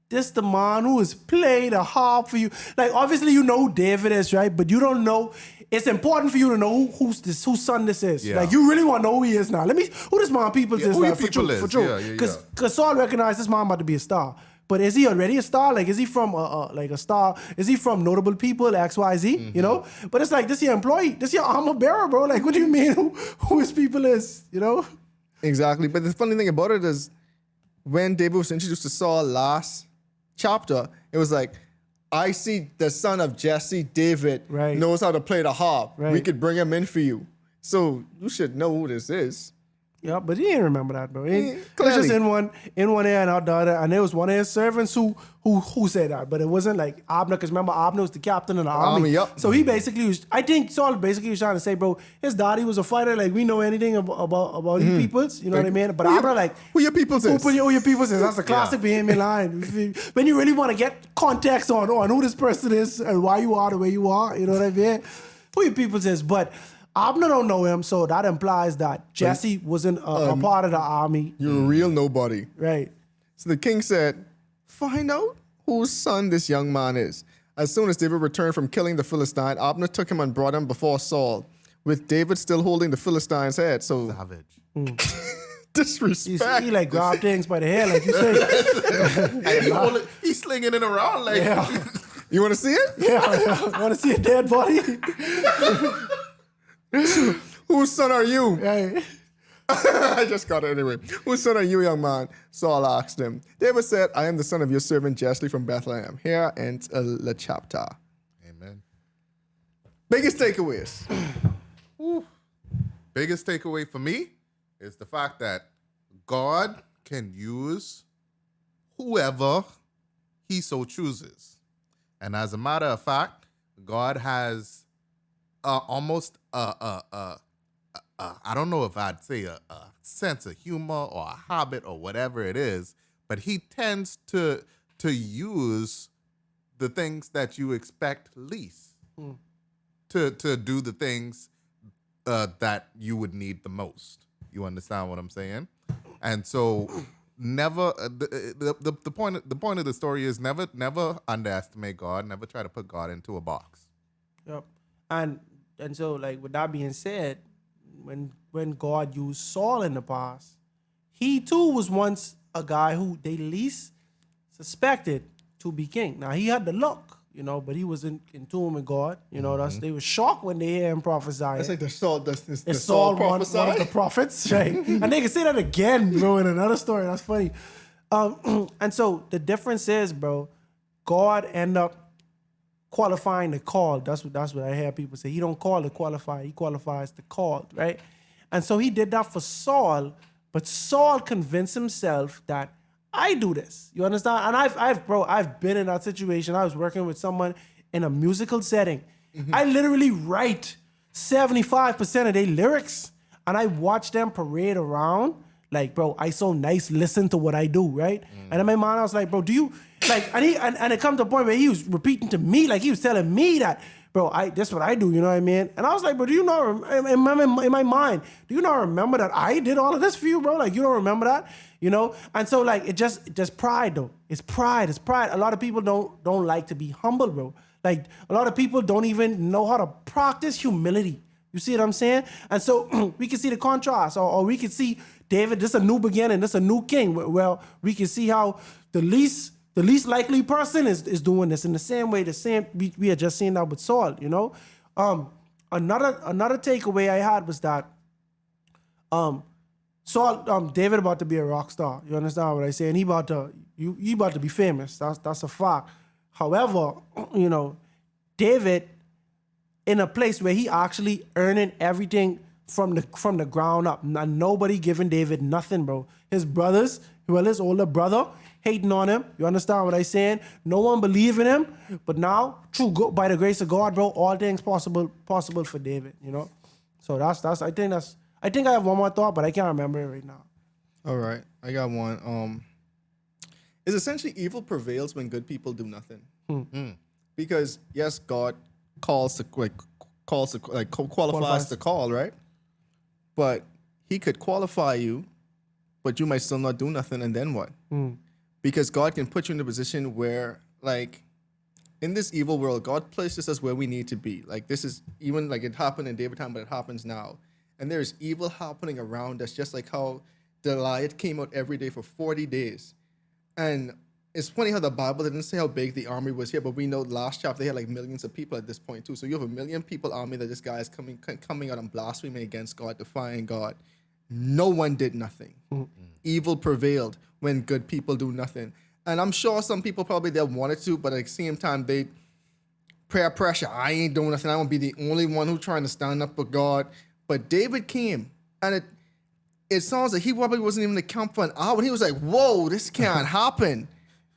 Speaker 1: this the man who has played a harp for you. Like, obviously you know who David is, right? But you don't know. It's important for you to know whose son this is. Yeah. Like, you really want to know who he is now. Who this man Peoples is now, for true. Because Saul recognized this man about to be a star. But is he already a star? Like, is he from a star? Is he from notable people, XYZ? You know? But it's like, this your employee. This your armor bearer, bro. Like, what do you mean who his people is? You know?
Speaker 4: Exactly. But the funny thing about it is, when David was introduced to Saul last chapter, it was like, I see the son of Jesse, David, knows how to play the harp. Right. We could bring him in for you. So you should know who this is.
Speaker 1: Yeah, but he didn't remember that, bro. It was just in one ear and out the other. And there was one of his servants who said that. But it wasn't like Abner, because remember, Abner was the captain of the army.
Speaker 4: Yep.
Speaker 1: So he basically was, I think Saul basically was trying to say, bro, his daddy was a fighter. Like, we know anything about you peoples. You know what I mean? But Abner, like,
Speaker 4: who your peoples is?
Speaker 1: Who your peoples is? That's a classic Bahamian line. When you really want to get context on who this person is and why you are the way you are, you know what I mean? Who your peoples is. But Abner don't know him, so that implies that Jesse wasn't a part of the army.
Speaker 4: You're a real nobody.
Speaker 1: Right.
Speaker 4: So the king said, find out whose son this young man is. As soon as David returned from killing the Philistine, Abner took him and brought him before Saul, with David still holding the Philistine's head. So
Speaker 5: Savage.
Speaker 4: Disrespect.
Speaker 1: He like grabbed things by the hair, like you say.
Speaker 5: And he's slinging it around like.
Speaker 1: Yeah.
Speaker 4: You want to see it?
Speaker 1: Yeah. Want to see a dead body?
Speaker 4: Whose son are you?
Speaker 1: Right.
Speaker 4: I just got it anyway. Whose son are you, young man? Saul asked him. David said, I am the son of your servant Jesse from Bethlehem. Here ends the chapter.
Speaker 5: Amen.
Speaker 4: Biggest takeaways.
Speaker 5: Biggest takeaway for me is the fact that God can use whoever he so chooses. And as a matter of fact, God has almost I don't know if I'd say a sense of humor or a habit or whatever it is, but he tends to use the things that you expect least to do the things that you would need the most. You understand what I'm saying? And so never the point of the story is never underestimate God, never try to put God into a box.
Speaker 1: Yep. And so, like, with that being said, when God used Saul in the past, he too was once a guy who they least suspected to be king. Now, he had the look, but he was in tune with God. They were shocked when they hear him prophesy.
Speaker 4: That's like the Saul
Speaker 1: one of the prophets, right? And they can say that again, bro, in another story. That's funny. And so the difference is, bro, God end up qualifying the call. That's what I hear people say. He don't call the qualified. He qualifies the called, right? And so he did that for Saul, but Saul convinced himself that I do this. You understand? And I've been in that situation. I was working with someone in a musical setting. Mm-hmm. I literally write 75% of their lyrics, and I watch them parade around. Like, bro, I so nice, listen to what I do, right? And in my mind, I was like, bro, do you, like, and it come to a point where he was repeating to me, like he was telling me that, bro, that's what I do, you know what I mean? And I was like, bro, do you not, in my mind, do you not remember that I did all of this for you, bro? Like, you don't remember that, And so, like, it just pride, though. It's pride. A lot of people don't like to be humble, bro. Like, a lot of people don't even know how to practice humility. You see what I'm saying? And so we can see the contrast, or we can see David, this is a new beginning, this is a new king. Well, we can see how the least likely person is doing this in the same way. We had just seen that with Saul. Another takeaway I had was that Saul, David about to be a rock star. You understand what I say? And he about to be famous. That's a fact. However, David, in a place where he actually earning everything from the ground up. And nobody giving David nothing, bro. His brothers, his older brother, hating on him. You understand what I'm saying? No one believe in him. But now, by the grace of God, bro, all things possible for David, So I think I have one more thought, but I can't remember it right now.
Speaker 4: All right. I got one. It's essentially evil prevails when good people do nothing. Because yes, God qualifies the call, right? But he could qualify you, but you might still not do nothing, and then what? Because God can put you in a position where, like, in this evil world, God places us where we need to be. Like, this is even like it happened in David's time, but it happens now. And there's evil happening around us, just like how Goliath came out every day for 40 days. And it's funny how the Bible didn't say how big the army was here, but we know last chapter they had like millions of people at this point too. So you have a 1 million people army that this guy is coming out and blaspheming against God, defying God. No one did nothing. Evil prevailed when good people do nothing. And I'm sure some people probably they wanted to, but at the same time they prayer pressure. I ain't doing nothing. I won't be the only one who's trying to stand up for God. But David came, and it sounds like he probably wasn't even in the camp for an hour. He was like, "Whoa, this can't happen.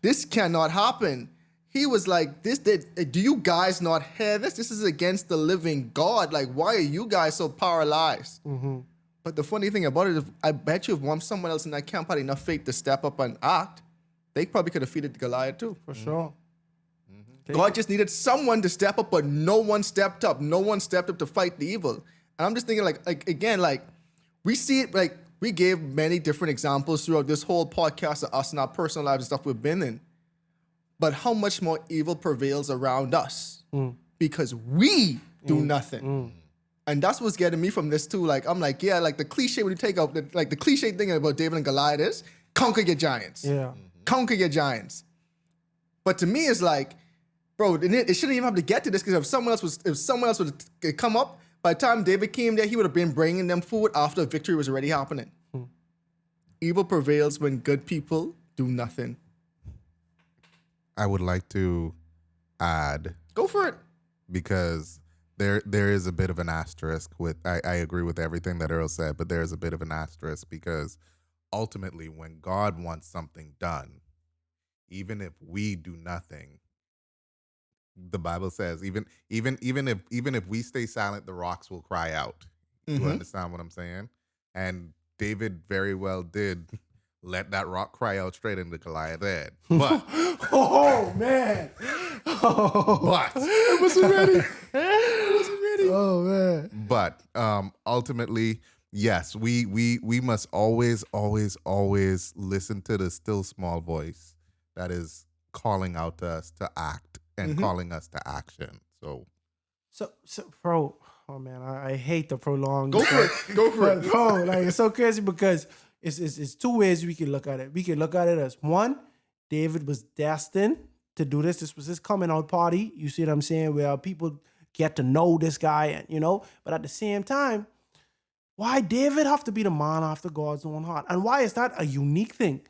Speaker 4: This cannot happen." He was like, do you guys not hear this? This is against the living God. Like, why are you guys so paralyzed? But the funny thing about it is, I bet you if someone else in that camp had enough faith to step up and act, they probably could have defeated Goliath too.
Speaker 1: For sure.
Speaker 4: God just needed someone to step up, but no one stepped up. No one stepped up to fight the evil. And I'm just thinking, like we see it, like, we gave many different examples throughout this whole podcast of us and our personal lives and stuff we've been in. But how much more evil prevails around us because we do nothing. And that's what's getting me from this too. Like, I'm like, yeah, like the cliche when you take out, the cliche thing about David and Goliath is conquer your giants.
Speaker 1: Yeah.
Speaker 4: Conquer your giants. But to me, it's like, bro, it shouldn't even have to get to this, because if someone else would come up By the time David came there, he would have been bringing them food after victory was already happening. Evil prevails when good people do nothing.
Speaker 5: I would like to add,
Speaker 4: Go for it.
Speaker 5: because there is a bit of an asterisk with, I agree with everything that Earl said, but there is a bit of an asterisk because ultimately when God wants something done, even if we do nothing, the Bible says even if we stay silent, the rocks will cry out. You understand what I'm saying? And David very well did let that rock cry out straight into Goliath's head. But
Speaker 1: Oh, man.
Speaker 5: but
Speaker 4: It wasn't ready.
Speaker 1: Oh, man.
Speaker 5: But ultimately, yes, we must always listen to the still small voice that is calling out to us to act and calling us to action. So
Speaker 1: Bro, oh man, I hate the prolonged.
Speaker 4: Go for it. Go for it.
Speaker 1: Bro, like it's so crazy because it's two ways we can look at it. We can look at it as one, David was destined to do this. This was his coming out party. You see what I'm saying? Where people get to know this guy, and But at the same time, why David have to be the man after God's own heart? And why is that a unique thing?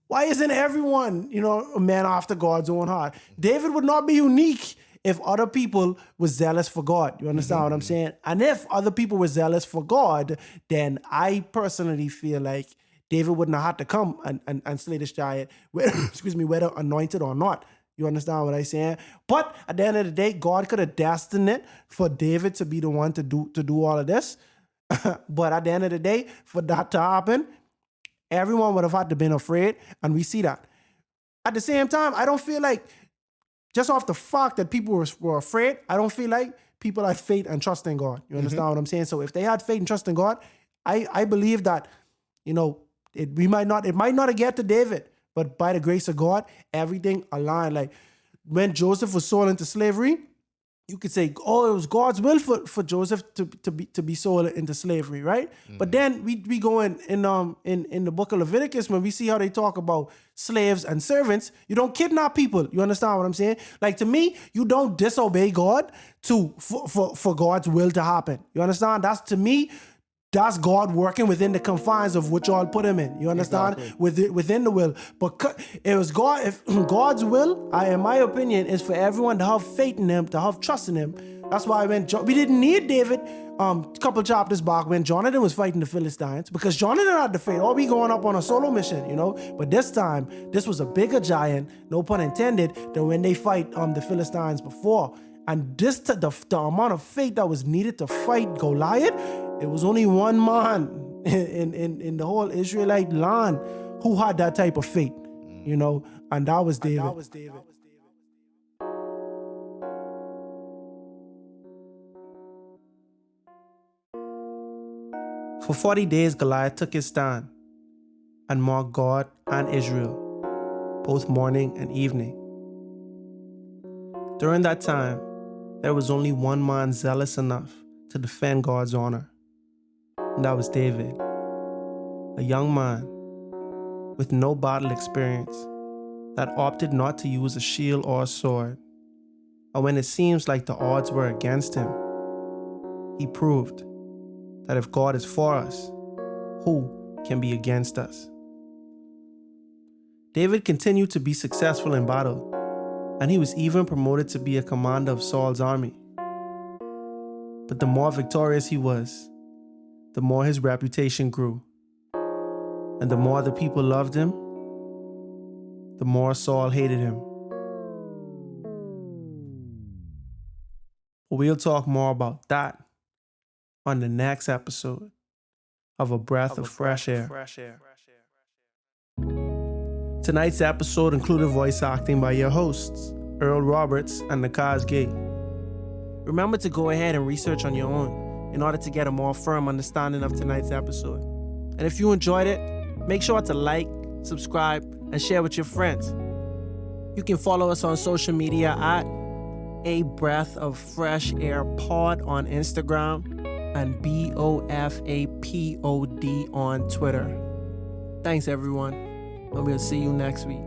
Speaker 1: Why isn't everyone, a man after God's own heart? David would not be unique if other people were zealous for God. You understand what I'm saying? And if other people were zealous for God, then I personally feel like David wouldn't have had to come and slay this giant, whether anointed or not. You understand what I'm saying? But at the end of the day, God could have destined it for David to be the one to do all of this. But at the end of the day, for that to happen, everyone would have had to been afraid, and we see that. At the same time, I don't feel like, just off the fact that people were afraid, I don't feel like people had faith and trust in God. You understand what I'm saying? So if they had faith and trust in God, I believe that, it might not have get to David, but by the grace of God, everything aligned. Like when Joseph was sold into slavery, you could say, oh, it was God's will for Joseph to be sold into slavery, right? But then we go in the book of Leviticus, when we see how they talk about slaves and servants, you don't kidnap people. You understand what I'm saying? Like, to me, you don't disobey God for God's will to happen. You understand? That's God working within the confines of which y'all put him in. You understand? Exactly. Within the will. But it was God. If God's will, in my opinion, is for everyone to have faith in him, to have trust in him. That's why we didn't need David a couple chapters back when Jonathan was fighting the Philistines, because Jonathan had the faith. Oh, we going up on a solo mission, But this time, this was a bigger giant, no pun intended, than when they fight the Philistines before. And this the amount of faith that was needed to fight Goliath, it was only one man in the whole Israelite land who had that type of faith, and that was David. For 40 days, Goliath took his stand and mocked God and Israel, both morning and evening. During that time, there was only one man zealous enough to defend God's honor, and that was David, a young man with no battle experience that opted not to use a shield or a sword. And when it seems like the odds were against him, he proved that if God is for us, who can be against us? David continued to be successful in battle, and he was even promoted to be a commander of Saul's army. But the more victorious he was, the more his reputation grew. And the more the people loved him, the more Saul hated him. But we'll talk more about that on the next episode of A Breath of Fresh Air. Tonight's episode included voice acting by your hosts, Earl Roberts and Nakhaz. Remember to go ahead and research on your own in order to get a more firm understanding of tonight's episode. And if you enjoyed it, make sure to like, subscribe, and share with your friends. You can follow us on social media at A Breath of Fresh Air Pod on Instagram and BOFAPOD on Twitter. Thanks, everyone, and we'll see you next week.